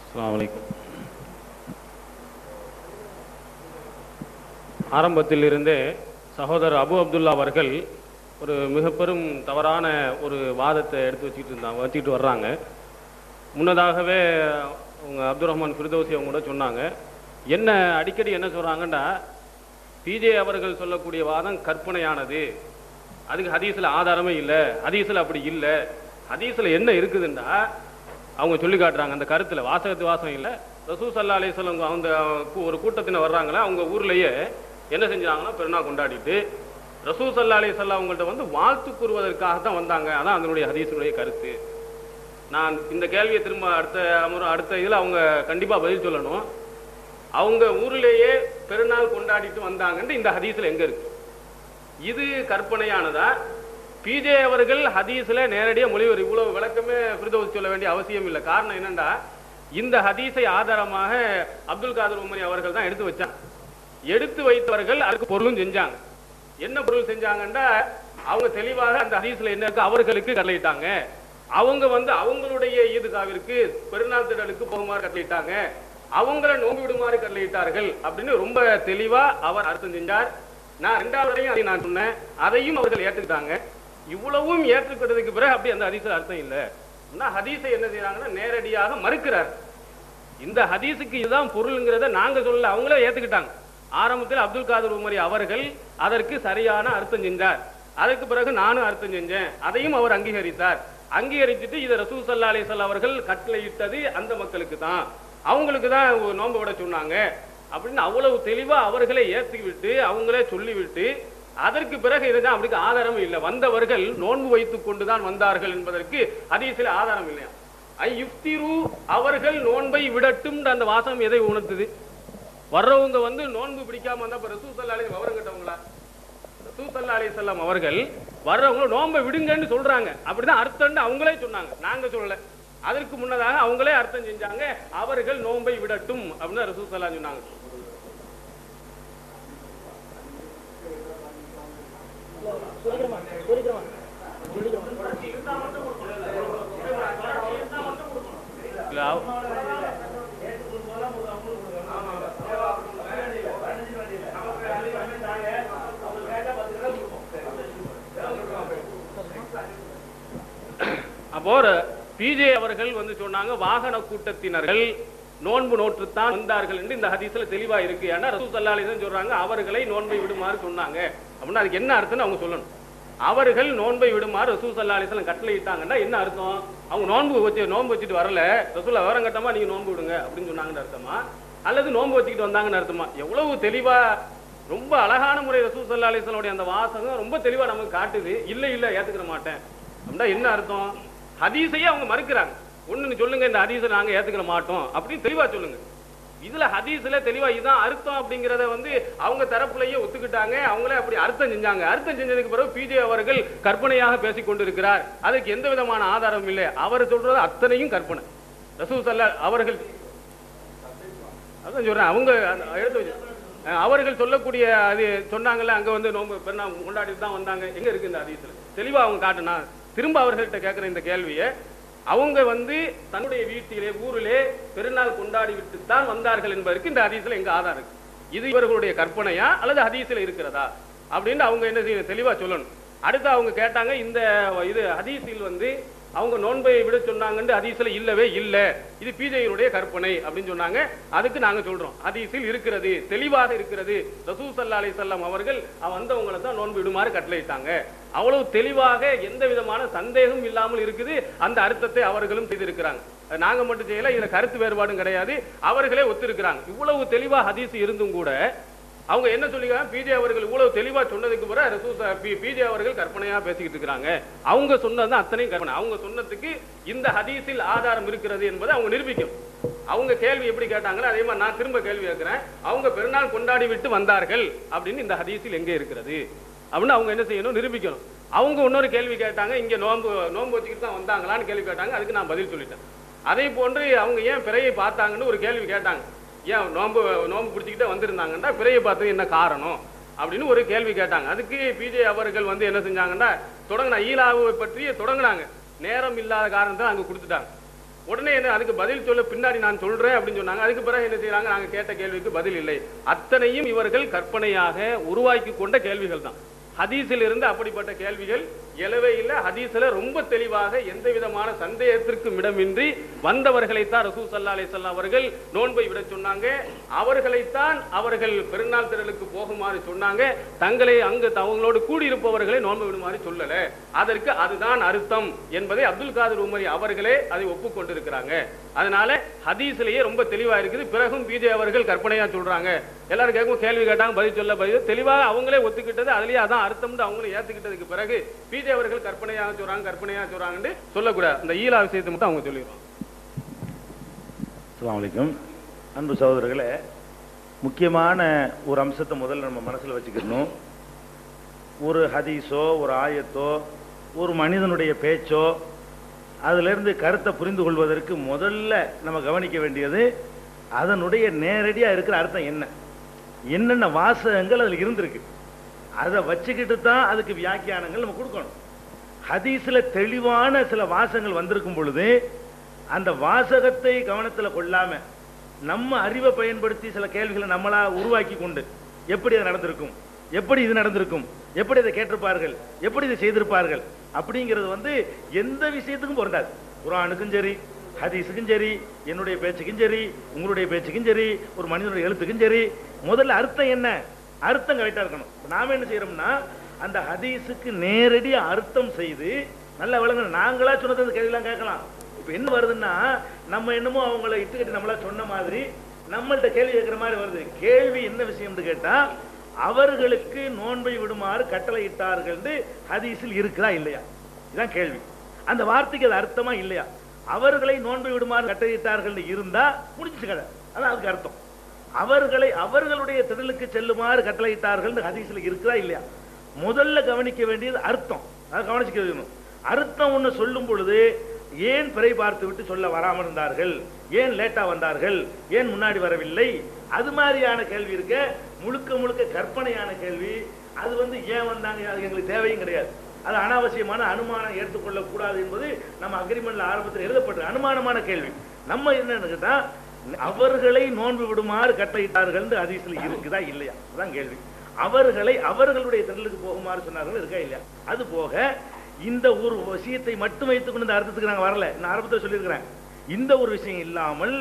அஸ்ஸலாமு அலைக்கும். ஆரம்பத்தில் இருந்தே சகோதரர் அபு அப்துல்லா அவர்கள் ஒரு மிக பெரும் தவறான ஒரு வாதத்தை எடுத்து வச்சுக்கிட்டு வர்றாங்க. முன்னதாகவே அவங்க அப்துல் ரஹ்மான் ஃபிர்தௌசி அவங்க கூட சொன்னாங்க. என்ன அடிக்கடி என்ன சொல்கிறாங்கன்னா, பிஜே அவர்கள் சொல்லக்கூடிய வாதம் கற்பனையானது, அதுக்கு ஹதீஸில் ஆதாரமே இல்லை, ஹதீஸில் அப்படி இல்லை. ஹதீஸில் என்ன இருக்குதுன்னா அவங்க சொல்லி காட்டுறாங்க, அந்த கருத்தில் வாசம் இல்லை. ரசூல் ஸல்லல்லாஹு அலைஹி வஸல்லம் அந்த ஒரு கூட்டத்தினர் வர்றாங்களே, அவங்க ஊர்லேயே என்ன செஞ்சாங்கன்னா பெருநாள் கொண்டாடிட்டு ரசூல் ஸல்லல்லாஹு அலைஹி வஸல்லம் அவங்கள்ட்ட வந்து வாழ்த்து கூறுவதற்காக தான் வந்தாங்க. அதான் அதனுடைய ஹதீஸுடைய கருத்து. நான் இந்த கேள்வியை திரும்ப அடுத்த இதில் அவங்க கண்டிப்பாக பதில் சொல்லணும். அவங்க ஊரிலேயே பெருநாள் கொண்டாடிட்டு வந்தாங்கன்னு இந்த ஹதீஸில் எங்கே இருக்கு? இது கற்பனையானதா? பிஜே அவர்கள் ஹதீஸில் நேரடியாக மொழிவர் இவ்வளவு விளக்கமே ஃபிர்தௌசி சொல்ல வேண்டிய அவசியம் இல்லை. காரணம் என்னென்னா, இந்த ஹதீஸை ஆதாரமாக அப்துல் காதர் உமரி அவர்கள் தான் எடுத்து வச்சாங்க. எடுத்து வைத்தவர்கள் அதுக்கு பொருளும் செஞ்சாங்க. என்ன பொருள் செஞ்சாங்கன்னா, அவங்க தெளிவாக அந்த ஹதீஸ்ல என்ன இருக்கு அவர்களுக்கு கட்டளையிட்டாங்க. அவங்க வந்து அவங்களுடைய ஈதுகாவிற்கு பெருநாள் திடலுக்கு போகுமாறு கட்டளையிட்டாங்க, அவங்கள நோம்பி விடுமாறு கட்டளையிட்டார்கள் அப்படின்னு ரொம்ப தெளிவா அவர் அர்த்தம் செஞ்சார். நான் ரெண்டாவதையும் அதை நான் சொன்னேன், அதையும் அவர்கள் ஏற்றுக்கிட்டாங்க. இவ்வளவும் ஏற்றுக்கிட்டதுக்கு பிறகு அப்படி அந்த ஹதீஸ்ல அர்த்தம் இல்லை. ஹதீஸை என்ன செய்யறாங்கன்னா நேரடியாக மறுக்கிறார். இந்த ஹதீஸுக்கு இதுதான் பொருளுங்கிறத நாங்க சொல்லல, அவங்களே ஏத்துக்கிட்டாங்க. ஆரம்பத்தில் அப்துல் காதர் உமரி அவர்கள் அதற்கு சரியான அர்த்தம் செஞ்சார். அதுக்கு பிறகு நானும் அர்த்தம் செஞ்சேன், அதையும் அவர் அங்கீகரித்தார். அங்கீகரிச்சுட்டு இதை ரசூல் ஸல்லல்லாஹு அலைஹி வஸல்லம் அவர்கள் கட்டளையிட்டது அந்த மக்களுக்கு தான், அவங்களுக்கு தான் நோன்பு விட சொன்னாங்க அப்படின்னு அவ்வளவு தெளிவா அவர்களே ஏற்றிவிட்டு அவங்களே சொல்லிவிட்டு அதற்கு பிறகு இதுதான் அப்படி ஆதாரம் இல்லை, வந்தவர்கள் நோன்பு வைத்துக் கொண்டுதான் வந்தார்கள் என்பதற்கு ஹதீஸில் ஆதாரம் இல்லையா. யுஃப்திரு அவர்கள் நோன்பை விடட்டும் அந்த வாசகம் எதை உணர்த்துது? வர்றவங்க வந்து நோன்பு பிடிக்காம வந்தா ரசூல் ஸல்லல்லாஹு அலைஹி விவரம் கேட்டவங்களா? ரசூல் ஸல்லல்லாஹு அலைஹி வஸல்லம் அவர்கள் வர்றவங்க நோன்பை விடுங்கன்னு சொல்றாங்க, அப்படிதான் அர்த்தம்னு அவங்களே சொன்னாங்க, நாங்க சொல்லல. அதற்கு முன்னதாக அவங்களே அர்த்தம் செஞ்சாங்க, அவர்கள் நோன்பை விடட்டும் அப்படின்னு ரசூல் ஸல்லல்லாஹு அலைஹி சொன்னாங்க. அப்போ பிஜே அவர்கள் வந்து சொன்னாங்க, வாகன கூட்டத்தினர்கள் நோன்பு நோற்றுத்தான் வந்தார்கள் என்று இந்த ஹதீஸ்ல தெளிவா இருக்கு. ஏன்னா ரசூல் ஸல்லல்லாஹு அலைஹி வஸல்லம் சொல்றாங்க அவர்களை நோன்பை விடுமாறு சொன்னாங்க அப்படின்னா அதுக்கு என்ன அர்த்தம்னு அவங்க சொல்லணும். அவர்கள் நோன்பை விடுமாறு ரசூல் ஸல்லல்லாஹு அலைஹி வஸல்லம் கட்டளையிட்டாங்கன்னா என்ன அர்த்தம்? அவங்க நோன்பு வச்சுட்டு வரல, ரசூல் விவரம் கட்டமா நீங்க நோன்பு விடுங்க அப்படின்னு சொன்னாங்கன்னு அர்த்தமா, அல்லது நோன்பு வச்சுக்கிட்டு வந்தாங்கன்னு அர்த்தமா? எவ்வளவு தெளிவா ரொம்ப அழகான முறை ரசூல் ஸல்லல்லாஹு அலைஹி வஸல்லம் அந்த வாசகம் ரொம்ப தெளிவா நமக்கு காட்டுது. இல்ல இல்ல ஏத்துக்கிற மாட்டேன் அப்படின்னா என்ன அர்த்தம்? ஹதீஸையே அவங்க மறுக்கிறாங்க. ஒண்ணு சொல்லுங்க, இந்த ஹதீஸை நாங்க ஏத்துக்கிற மாட்டோம் அப்படின்னு தெளிவா சொல்லுங்க. இதுல ஹதீஸ்ல தெளிவா இதுதான் அர்த்தம் அப்படிங்கறத வந்து அவங்க தரப்புலயே ஒத்துக்கிட்டாங்க, அவங்களே அப்படி அர்த்தம் செஞ்சாங்க. அர்த்தம் செஞ்சதுக்கு பிறகு பிஜே அவர்கள் கற்பனையாக பேசிக் கொண்டிருக்கிறார், அதுக்கு எந்த விதமான ஆதாரமும் இல்லை. அவர் சொல்றது அத்தனையும் கற்பனை. ரசூல் ஸல்லல்லாஹு அவர்கள் அதான் சொல்றேன், அவங்க எடுத்து வச்சு அவர்கள் சொல்லக்கூடிய அது சொன்னாங்கல்ல, அங்க வந்து நோன்பு பெருநா கொண்டாடிட்டு தான் வந்தாங்க, எங்க இருக்கு இந்த ஹதீஸ்ல? தெளிவா அவங்க காட்டுனா திரும்ப அவர்கள்ட்ட கேட்கிற இந்த கேள்வியை, அவங்க வந்து தன்னுடைய வீட்டிலே ஊரிலே பெருநாள் கொண்டாடி விட்டு தான் வந்தார்கள் என்பதற்கு இந்த ஹதீஸ்ல எங்க ஆதாரம் இருக்கு? இது இவர்களுடைய கற்பனையா அல்லது ஹதீஸ்ல இருக்கிறதா அப்படின்னு அவங்க என்ன செய்யணும், தெளிவா சொல்லணும். அடுத்து அவங்க கேட்டாங்க, இந்த இது ஹதீஸில் வந்து அவங்க நோன்பை விட சொன்னாங்கன்னு ஹதீஸ்ல இல்லவே இல்ல, இது பிஜேயினுடைய கற்பனை அப்படின்னு சொன்னாங்க. அதுக்கு நாங்க சொல்றோம், ஹதீஸில் இருக்கிறது, தெளிவாக இருக்கிறது. ரசூல் ஸல்லல்லாஹு அலைஹி வஸல்லம் அவர்கள் வந்தவங்களை தான் நோன்பு விடுமாறு கட்டளையிட்டாங்க. அவ்வளவு தெளிவாக எந்த விதமான சந்தேகம் இல்லாமல் இருக்குது. அந்த அர்த்தத்தை அவர்களும் செய்திருக்கிறாங்க. நாங்க மட்டும் செய்யல, இதுல கருத்து வேறுபாடும் கிடையாது, அவர்களே ஒத்திருக்கிறாங்க. இவ்வளவு தெளிவா ஹதீஸ் இருந்தும் கூட அவங்க என்ன சொல்லிக்கிறாங்க, பிஜே அவர்கள் இவ்வளவு தெளிவா சொன்னதுக்கு பிறகு பிஜே அவர்கள் கற்பனையா பேசிக்கிட்டு இருக்கிறாங்க. அவங்க சொன்னது அத்தனையும் கற்பனை. அவங்க சொன்னதுக்கு இந்த ஹதீஸில் ஆதாரம் இருக்கிறது என்பதை அவங்க நிரூபிக்கும். அவங்க கேள்வி எப்படி கேட்டாங்களோ அதே மாதிரி நான் திரும்ப கேள்வி கேட்கிறேன், அவங்க பெருநாள் கொண்டாடி விட்டு வந்தார்கள் அப்படின்னு இந்த ஹதீஸில் எங்கே இருக்கிறது அப்படின்னு அவங்க என்ன செய்யணும், நிரூபிக்கணும். அவங்க இன்னொரு கேள்வி கேட்டாங்க, இங்க நோன்பு வச்சுக்கிட்டு தான் வந்தாங்களான்னு கேள்வி கேட்டாங்க. அதுக்கு நான் பதில் சொல்லிட்டேன். அதே போன்று அவங்க ஏன் பிறையை பார்த்தாங்கன்னு ஒரு கேள்வி கேட்டாங்க. ஏன் நோன்பு பிடிச்சிக்கிட்டே வந்திருந்தாங்கன்னா பிறையை பார்த்தது என்ன காரணம் அப்படின்னு ஒரு கேள்வி கேட்டாங்க. அதுக்கு பிஜே அவர்கள் வந்து என்ன செஞ்சாங்கன்னா, தொடங்கின ஈலாவை பற்றி தொடங்கினாங்க. நேரம் இல்லாத காரணத்தை அங்க கொடுத்துட்டாங்க. உடனே என்ன அதுக்கு பதில் சொல்ல பின்னாடி நான் சொல்றேன் அப்படின்னு சொன்னாங்க. அதுக்கு பிறகு என்ன செய்யறாங்க, நாங்க கேட்ட கேள்விக்கு பதில் இல்லை. அத்தனையும் இவர்கள் கற்பனையாக உருவாக்கி கொண்ட கேள்விகள் தான். ஹதீஸில் இருந்து அப்படிப்பட்ட கேள்விகள் எழவே இல்லை. ஹதீஸ்ல ரொம்ப தெளிவாக எந்த விதமான சந்தேகத்திற்கும் இடமின்றி வந்தவர்களைத்தான் ரசூல் ஸல்லல்லாஹு அலைஹி வஸல்லம் அவர்கள் நோன்பை விட சொன்னாங்க. அவர்களைத்தான் அவர்கள் பெருநாள் திரளுக்கு போகுமாறு சொன்னாங்க. தங்களை அங்கு அவங்களோடு கூடியிருப்பவர்களை நோன்பு விடுமாறு சொல்லல. அதற்கு அதுதான் அர்த்தம் என்பதை அப்துல் காதர் உமரி அவர்களே அதை ஒப்புக்கொண்டிருக்கிறாங்க. அதனால ஹதீஸ்லயே ரொம்ப தெளிவா இருக்குது. பிறகும் பிஜே அவர்கள் கற்பனையா சொல்றாங்க. எல்லாரும் கேட்கும் கேள்வி கேட்டாங்க, பதில் சொல்ல பதில் தெளிவாக அவங்களே ஒத்துக்கிட்டது, அதுலயே அதான் அர்த்தம் அவங்களே ஏத்துக்கிட்டதுக்கு பிறகு பிஜே அவர்கள் கற்பனையாக சொல்றாங்கன்னு சொல்லக்கூடாது. அந்த ஈலா விஷயத்தை மட்டும் அவங்க சொல்லிடுவாங்க. அஸ்ஸலாமு அலைக்கும். அன்பு சகோதரர்களே, முக்கியமான ஒரு அம்சத்தை முதல்ல நம்ம மனசுல வச்சுக்கணும். ஒரு ஹதீஸோ ஒரு ஆயத்தோ ஒரு மனிதனுடைய பேச்சோ அதிலிருந்து கருத்தை புரிந்து கொள்வதற்கு முதல்ல நம்ம கவனிக்க வேண்டியது அதனுடைய நேரடியாக இருக்கிற அர்த்தம் என்னென்ன வாசகங்கள் அதில் இருந்திருக்கு. அதை வச்சுக்கிட்டு தான் அதுக்கு வியாக்கியானங்கள் நம்ம கொடுக்கணும். ஹதீஸில் தெளிவான சில வாசகங்கள் வந்திருக்கும் பொழுது அந்த வாசகத்தை கவனத்தில் கொள்ளாம நம்ம அறிவை பயன்படுத்தி சில கேள்விகளை நம்மளா உருவாக்கி கொண்டு எப்படி அது நடந்திருக்கும், எப்படி இது நடந்திருக்கும், எப்படி இதை கேட்டிருப்பார்கள், எப்படி இதை செய்திருப்பார்கள் அப்படிங்கிறது வந்து எந்த விஷயத்துக்கும் பொருந்தாது. குர்ஆனுக்கும் சரி, ஹதீஸுக்கும் சரி, என்னுடைய பேச்சுக்கும் சரி, உங்களுடைய பேச்சுக்கும் சரி, ஒரு மனிதனுடைய எழுத்துக்கும் சரி, முதல்ல அர்த்தம் என்ன, அர்த்தம் கரெக்டா இருக்கணும். நாம என்ன செய்யறோம்னா அந்த ஹதீஸுக்கு நேரடி அர்த்தம் செய்து நல்ல விளங்கணும். நாங்களா சொன்னது கேள்விலாம் கேட்கலாம். இப்ப என்ன வருதுன்னா நம்ம என்னமோ அவங்கள இட்டுக்கட்டி நம்மளா சொன்ன மாதிரி நம்மள்ட்ட கேள்வி கேட்கிற மாதிரி வருது. கேள்வி என்ன விஷயம்னு கேட்டா, அவர்களுக்கு நோன்பை விடுமாறு கட்டளையிட்டார்கள் ஹதீஸில் இருக்குதா இல்லையா, இதுதான் கேள்வி. அந்த வார்த்தைக்கு அது அர்த்தமா இல்லையா? அவர்களை நோன்பை விடுமாறு கட்டளையிட்டார்கள் இருந்தா முடிஞ்சு கதை, அதான் அதுக்கு அர்த்தம். அவர்களை அவர்களுடைய திடலுக்கு செல்லுமாறு கட்டளையிட்டார்கள் ஹதீஸில் இருக்குதா இல்லையா? முதல்ல கவனிக்க வேண்டியது அர்த்தம். அதை கவனிச்சுக்க வேணும். அர்த்தம் ஒண்ணு சொல்லும் பொழுது ஏன் பிறை பார்த்து விட்டு சொல்ல வராமல் இருந்தார்கள், ஏன் லேட்டா வந்தார்கள், ஏன் முன்னாடி வரவில்லை, அது மாதிரியான கேள்வி இருக்க. முழுக்க முழுக்க கற்பனையான கேள்வி. அது ஏன் வந்தாங்க, அது எங்களுக்கு தேவையும் கிடையாது. அது அனாவசியமான அனுமானம் ஏற்றுக்கொள்ள கூடாது என்பது நம்ம அக்ரிமெண்ட்ல ஆரம்பத்தில் எழுதப்பட்ட அனுமானமான கேள்வி. நம்ம என்னன்னு கேட்டா, அவர்களை நோன்பு விடுமாறு கட்டளையிட்டார்கள் ஹதீஸ்ல இருக்குதா இல்லையா, அதான் கேள்வி. அவர்களை அவர்களுடைய திடலுக்கு போகுமாறு சொன்னார்கள் இருக்கா இல்லையா? அது போக இந்த ஒரு விஷயத்தை மட்டும் வைத்துக்கொண்டு இந்த அர்த்தத்துக்கு நாங்கள் வரல. நான் ஆரம்பத்தில் சொல்லியிருக்கிறேன், இந்த ஒரு விஷயம் இல்லாமல்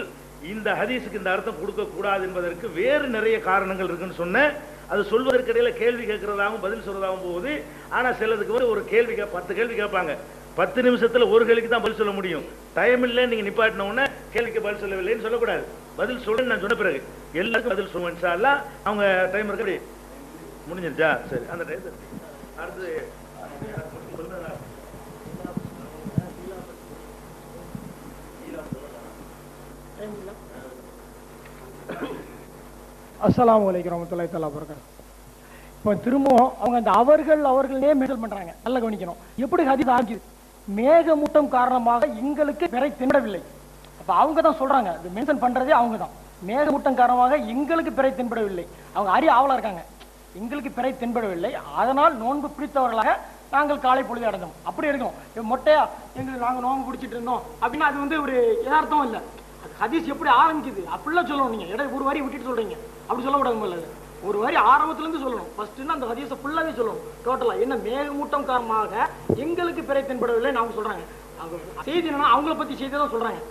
இந்த ஹதீஸுக்கு இந்த அர்த்தம் கொடுக்க கூடாது என்பதற்கு வேறு நிறைய காரணங்கள் இருக்குன்னு சொன்னேன். அது சொல்வதற்கு இடையில கேள்வி கேட்கறதாகவும் பதில் சொல்றதாகவும் போகுது. ஆனா சிலதுக்கு ஒரு கேள்வி 10 கேள்வி கேட்பாங்க, 10 நிமிஷத்துல ஒரு கேள்விக்கு தான் பதில் சொல்ல முடியும். டைம் இல்லை, நீங்க நிப்பாட்டின உடனே கேள்விக்கு பதில் சொல்லவில்லைன்னு சொல்லக்கூடாது. பதில் சொல்ல நான் சொன்ன பிறகு எல்லாருக்கும் பதில் சொல்லுவேன் இன்ஷா அல்லாஹ். அவங்க டைம் இருக்கு, முடிஞ்சிருச்சா? சரி, அந்த டைம் அடுத்து அஸ்ஸலாமு அலைக்கும் வரஹ்மத்துல்லாஹி தஆலா வபரகாத்துஹு. இப்போ திரும்பவும் அவங்க அந்த அவர்களே மென்ஷன் பண்றாங்க. நல்லா கவனிக்கணும். எப்படி ஹதீஸ் ஆகிது, மேகமூட்டம் காரணமாக எங்களுக்கு பிறை தென்படவில்லை. அப்ப அவங்க தான் சொல்றாங்க, இது மென்ஷன் பண்றதே அவங்க தான். மேகமூட்டம் காரணமாக எங்களுக்கு பிறை தென்படவில்லை. அவங்க அறிய ஆவலா இருக்காங்க, எங்களுக்கு பிறை தென்படவில்லை, அதனால் நோன்பு பிடித்தவர்களாக நாங்கள் காலை பொழுது அடைந்தோம். அப்படி இருக்கும் மொட்டையா எங்களுக்கு நாங்கள் நோன்பு பிடிச்சிட்டு இருந்தோம் அப்படின்னா அது ஒரு யதார்த்தம் இல்லை. அது ஹதீஸ் எப்படி ஆரம்பிக்குது அப்படிலாம் சொல்லணும். நீங்க ஒரு வரி விட்டுட்டு சொல்றீங்க, அப்படி சொல்லக்கூடாது. ஒரு வரி ஆரம்பத்துல இருந்து சொல்லணும். ஃபர்ஸ்ட் அந்த ஹதீஸை ஃபுல்லாவே சொல்லணும். டோட்டலா என்ன மேகமூட்டம் காரணமாக எங்களுக்கு பிறை தென்படவில்லை அவங்க சொல்றாங்க. செய்தி என்னன்னா அவங்கள பத்தி செய்தி தான் சொல்றாங்க.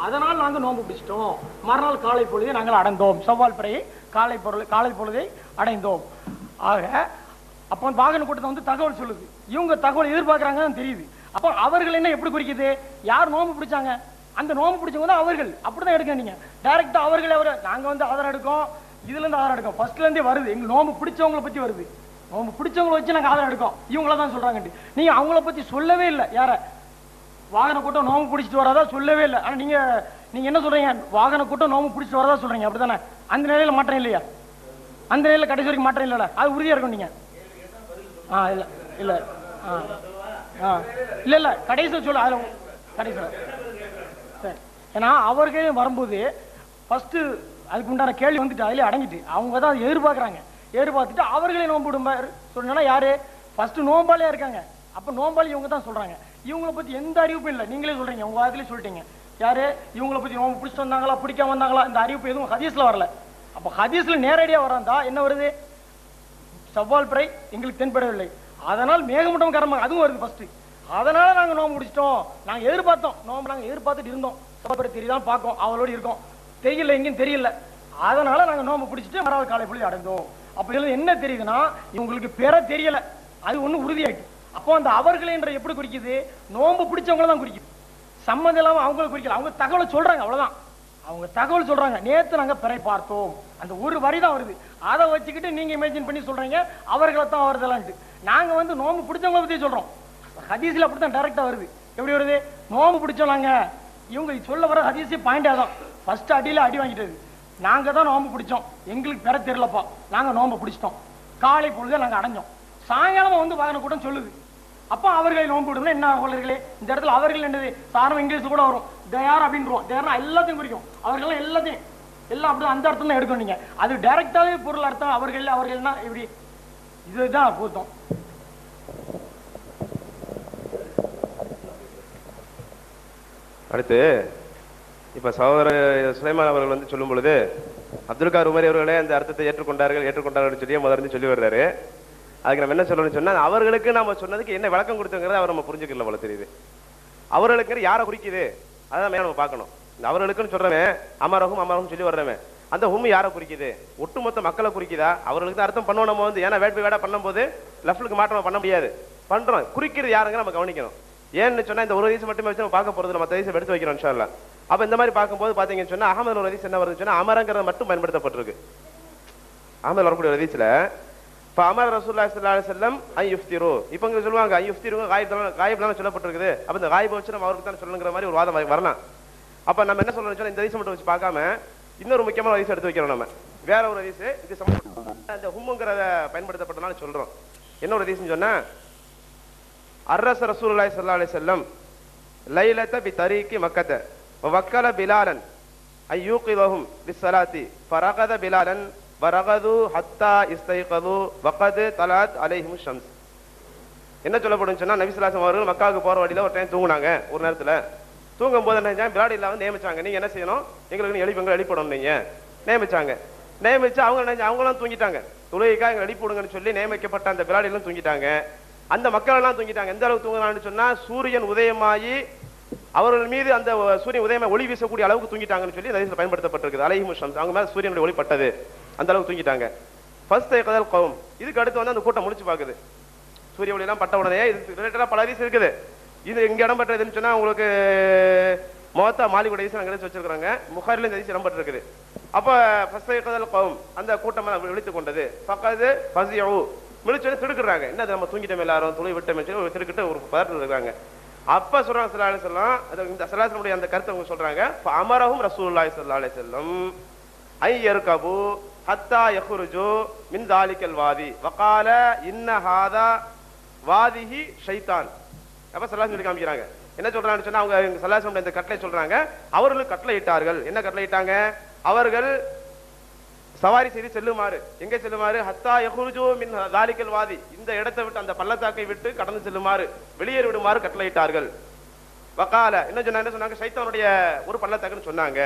அதனால் நாங்கள் நோன்பு பிடிச்சிட்டோம், மறுநாள் காலை பொழுதை நாங்கள் அடைந்தோம், செவ்வால் பிறையை காலை பொழுதை அடைந்தோம். ஆக அப்போ வாகன கூட்டத்தை தகவல் சொல்லுது, இவங்க தகவல் எதிர்பார்க்கறாங்கன்னு தெரியுது. அப்போ அவர்கள் என்ன எப்படி குறிக்குது, யார் நோன்பு பிடிச்சாங்க, அந்த நோன்பு பிடிச்சவங்க தான் அவர்கள். அப்படிதான் எடுக்க நீங்க டைரக்டா அவர்களே நாங்க ஆதாரம் எடுக்கோம், இதுல இருந்து ஆதாரம் எடுக்கும். ஃபர்ஸ்ட்ல இருந்தே வருது, எங்க நோம்பு பிடிச்சவங்களை பத்தி வருது. நோம்பு பிடிச்சவங்களை வச்சு நாங்க ஆதாரம் எடுக்கோம், இவங்கள தான் சொல்றாங்க. நீங்க அவங்கள பத்தி சொல்லவே இல்லை. யார வாகன கூட்டம் நோம்பு பிடிச்சிட்டு வரதா சொல்லவே இல்லை. ஆனா நீங்க என்ன சொல்றீங்க, வாகன கூட்டம் நோம்பு பிடிச்சிட்டு வரதா சொல்றீங்க, அப்படித்தானே? அந்த நிலையில மாற்றம் இல்லையா? அந்த நிலையில கடைசி வரைக்கும் மாற்றம் இல்லைல்ல? அது உறுதியா இருக்கும். நீங்க இல்ல இல்ல இல்ல இல்ல கடைசியில் சொல்ல, அதுல கடைசியில் சரி. ஏன்னா அவர்களே வரும்போது ஃபர்ஸ்ட் அதுக்கு உண்டான கேள்வி அதிலே அடங்கிட்டு அவங்க தான் அதை எதிர்பார்த்துட்டு அவர்களே நோன்பு விடும்பாரு சொன்னா யாரு ஃபர்ஸ்ட் நோம்பாளியா இருக்காங்க. அப்ப நோம்பாளி இவங்க தான் சொல்றாங்க. இவங்களை பத்தி எந்த அறிவிப்பும் இல்லை, நீங்களே சொல்றீங்க, உங்க வாரத்திலே சொல்லிட்டீங்க. யாரு இவங்களை பத்தி நோம்பு பிடிச்சிட்டு வந்தாங்களா பிடிக்காம வந்தாங்களா, இந்த அறிவிப்பு எதுவும் ஹதீஸ்ல வரல. அப்ப ஹதீஸ்ல நேரடியா வராந்தா என்ன வருது, செவ்வால் பிறை எங்களுக்கு தென்படவில்லை, அதனால் மேகமூட்டம் காரணமாக அதுவும் வருது ஃபர்ஸ்ட். அதனால நாங்க நோம்பு முடிச்சிட்டோம், நாங்க எதிர்பார்த்தோம், நோம்பு நாங்க எதிர்பார்த்துட்டு இருந்தோம், செவ்வாய் தெரியுதான் பார்க்கோம், அவளோடு இருக்கோம், தெரியல எங்கேயும் தெரியல, அதனால நாங்க நோம்பு பிடிச்சிட்டு மறுநாள் காலை பொழுது அடைந்தோம். அப்ப இதுல என்ன தெரியுதுன்னா இவங்களுக்கு பெற தெரியல, அது ஒண்ணு உறுதியாயிட்டு. அப்போ அந்த அவர்கள் என்ற எப்படி குறிக்குது, நோம்பு பிடிச்சவங்கள தான் குறிக்குது, சம்மந்தம் இல்லாம அவங்களுக்கு குறிக்கல. அவங்க தகவலை சொல்றாங்க, அவ்வளவுதான். அவங்க தகவல் சொல்றாங்க, நேத்து நாங்க பிறை பார்த்தோம், அந்த ஒரு வரி தான் வருது. அதை வச்சுக்கிட்டு நீங்க இமேஜின் பண்ணி சொல்றீங்க அவர்களை தான் வருதலான்ட்டு. நாங்க நோம்பு பிடிச்சவங்களை பத்தி சொல்றோம். ஹதீஸ்ல அப்படித்தான் டைரக்டா வருது. எப்படி வருது, நோம்பு பிடிச்சோம் நாங்க, இவங்க சொல்ல வர ஹதீஸே பாயிண்டா தான். ஃபர்ஸ்ட் அடியில அடி வாங்கிட்டது, நாங்க தான் நோம்பு பிடிச்சோம், எங்களுக்கு பெற தெரியலப்பா, நாங்க நோம்பு பிடிச்சிட்டோம், காலை பொழுது நாங்க அடைஞ்சோம், சாயங்காலம் வாகன கூட்டம் சொல்லுது. அப்ப அவர்களை நோம்பு விடுறது என்ன அவர்களே, இந்த இடத்துல அவர்கள் என்னது சாரம் இங்கிலீஷ்ல கூட வரும், தயார் அப்படின்றோம். தயாரா எல்லாத்தையும் குறிக்கும், அவர்கள் எல்லாத்தையும் எல்லாம் அப்படி அந்த அர்த்தம் தான் எடுக்கணும். நீங்க அது டைரக்டாவே பொருள் அர்த்தம் அவர்கள்னா இப்படி இதுதான் பொருத்தம். அடுத்து இப்ப சகோதரர் சுலைமான் அவர்கள் சொல்லும் பொழுது அப்துல் கார் உமரி அவர்களே அந்த அர்த்தத்தை ஏற்றுக்கொண்டார்கள் சொல்லி முதல்ல சொல்லி வர்றாரு. அதுக்கு நம்ம என்ன சொல்லணும்னு சொன்னா, அவர்களுக்கு நம்ம சொன்னதுக்கு என்ன விளக்கம் கொடுத்தோங்கிறத அவர் நம்ம புரிஞ்சுக்கல போல தெரியுது. அவர்களுக்கு யாரை குறிக்குது அதான் நம்ம பார்க்கணும். அவர்களுக்குன்னு சொல்றவன் அமரகும் சொல்லி வர்றவன் அந்த ஹும் யாரை குறிக்குது, ஒட்டுமொத்த மக்களை குறிக்குதா, அவர்களுக்கு தான் அர்த்தம் பண்ணுவோம் நம்ம ஏன்னா வேடா பண்ணும் போது லெஃப்ட்லுக்கு மாற்றம் பண்ண முடியாது, பண்றோம் குறிக்கிறது யாருங்க நம்ம கவனிக்கணும். ஏன்னு சொன்னா இந்த ஒரு வயசு மட்டுமே வச்சு நம்ம பார்க்க போறது, மற்ற வயசு எடுத்து வைக்கிறோம் இன்ஷா அல்லாஹ். அப்ப இந்த மாதிரி பார்க்கும்போது பாத்தீங்கன்னு சொன்னா அகமது ஹதீஸ் என்ன வருதுன்னு சொன்னா அமரங்கிறது மட்டும் பயன்படுத்தப்பட்டிருக்கு. அகமது வரக்கூடிய ஹதீஸ்ல இப்ப அமர் ரசூலுல்லாஹி ஸல்லல்லாஹு அலைஹி வஸல்லம் ஐ யுஃப்திரு, இப்ப இங்க சொல்லுவாங்க ஐ யுஃப்திரு காயிப்லாம் சொல்லப்பட்டிருக்குது. அப்ப இந்த காயிபை வச்சு நம்ம அவருக்கு தான் சொல்லணுங்கிற மாதிரி ஒரு வாதம் வரலாம். அப்ப நம்ம என்ன சொல்லணும்னு சொன்னா இந்த ஹதீஸ் மட்டும் வச்சு பார்க்காம இன்னொரு முக்கியமான ஹதீஸ் எடுத்து வைக்கிறோம். நம்ம வேற ஒரு ஹதீஸ் இது அந்த ஹும்முங்கிறத பயன்படுத்தப்பட்டனால சொல்றோம். என்ன ஒரு ஹதீஸ்னு சொன்னா அரஸ ரசூலுல்லாஹி ஸல்லல்லாஹு அலைஹி வஸல்லம் லைலத பி தரீகி மக்கத வவக்கல பிலாலன் ஐயூகிதஹும் பிஸ்ஸலாத்தி ஃபரகத பிலாலன் வரகது ஹத்தா இஸ்தைகது வகது தலாத் அலைஹிம் ஷம்ஸ். என்ன சொல்லப்படுன்னு சொன்னா நபி ஸல்லல்லாஹு அலைஹி வஸல்லம் அவர்கள் மக்காவுக்கு போற வழியில ஒரு டைம் தூங்குனாங்க. ஒரு நேரத்துல தூங்கும் போது என்ன செஞ்சாங்க, பிலால் இல்லாம நியமிச்சாங்க. நீங்க என்ன செய்யணும், எங்களுக்கு எழுப்பணும் நீங்க நியமிச்சாங்க. நியமிச்சு அவங்களும் தூங்கிட்டாங்க. தொழுகைக்காக எங்க எழுப்பிடுங்கன்னு சொல்லி நியமிக்கப்பட்ட அந்த பிலால் எல்லாம் தூங்கிட்டாங்க. அந்த மக்கள் எல்லாம் தூங்கிட்டாங்க. எந்த அளவுக்கு தூங்கினான்னு சொன்னா சூரியன் உதயமாயி அவர்கள் மீது அந்த சூரியன் உதயமாய் ஒளி வீசக்கூடிய அளவுக்கு தூங்கிட்டாங்கன்னு சொல்லி ஹதீஸ்ல பயன்படுத்தப்பட்டிருக்கு. அலைஹிம் ஷம்ஸ், அவங்க மேல சூரியனுடைய ஒளி பட்டது, அந்த அளவுக்கு தூங்கிட்டாங்க. ஃபர்ஸ்ட் கதல் கௌம், இதுக்கு அடுத்து வந்து அந்த கூட்டம் முடிச்சு பாக்குது. சூரிய ஒளி எல்லாம் பட்ட உடனே இது ரிலேட்டடா பல ஹதீஸ் இருக்குது. இது இங்க இடம் பெற்றதுன்னு சொன்னா உங்களுக்கு மொத்தா மாலிகுடைய ஹதீஸ் அங்க வச்சிருக்காங்க. புகாரில இந்த ஹதீஸ் இடம் பெற்றிருக்குது. அப்ப ஃபர்ஸ்ட் கதல் கௌம், அந்த கூட்டம் விழித்துக் கொண்டது. ஃபகது ஃபஸிஉ, விழிச்சு திடுக்குறாங்க. என்ன நம்ம தூங்கிட்டோம் எல்லாரும் தொலை விட்டோம் சொல்லி திடுக்கிட்டு ஒரு பதட்டத்தில் இருக்காங்க. அப்ப சொல்றாங்க ஸல்லல்லாஹு அலைஹி வஸல்லம், இந்த ஸல்லல்லாஹு அந்த கருத்தை அவங்க சொல்றாங்க அமரஹும் ரசூலுல்லாஹி ஸல்லல்லாஹு அலைஹி வஸல்லம் ஐ யர்கபு ஹத்தா யஹ்ருஜு மின் தாலிகல் வாதி வகால இன்ன ஹாதா வாதிஹி ஷைத்தான். அப்ப ஸல்லல்லாஹு சொல்லி காமிக்கிறாங்க. என்ன சொல்றாங்கன்னு சொன்னா அவங்க ஸல்லல்லாஹு இந்த கட்டளை சொல்றாங்க. அவர்களும் கட்டளை இட்டார்கள். என்ன கட்டளை இட்டாங்க, அவர்கள் சவாரி செய்து செல்லுமாறு. எங்க செல்லுமாறு, ஹத்தா யஹ்ருஜு மின் தாலிகல் வாதி, இந்த இடத்தை விட்டு அந்த பள்ளத்தாக்கை விட்டு கடந்து செல்லுமாறு, வெளியேறி விடுமாறு கட்டளையிட்டார்கள். வகால என்ன சொன்னாங்க, ஷைத்தானுடைய ஒரு பள்ளத்தாக்குன்னு சொன்னாங்க.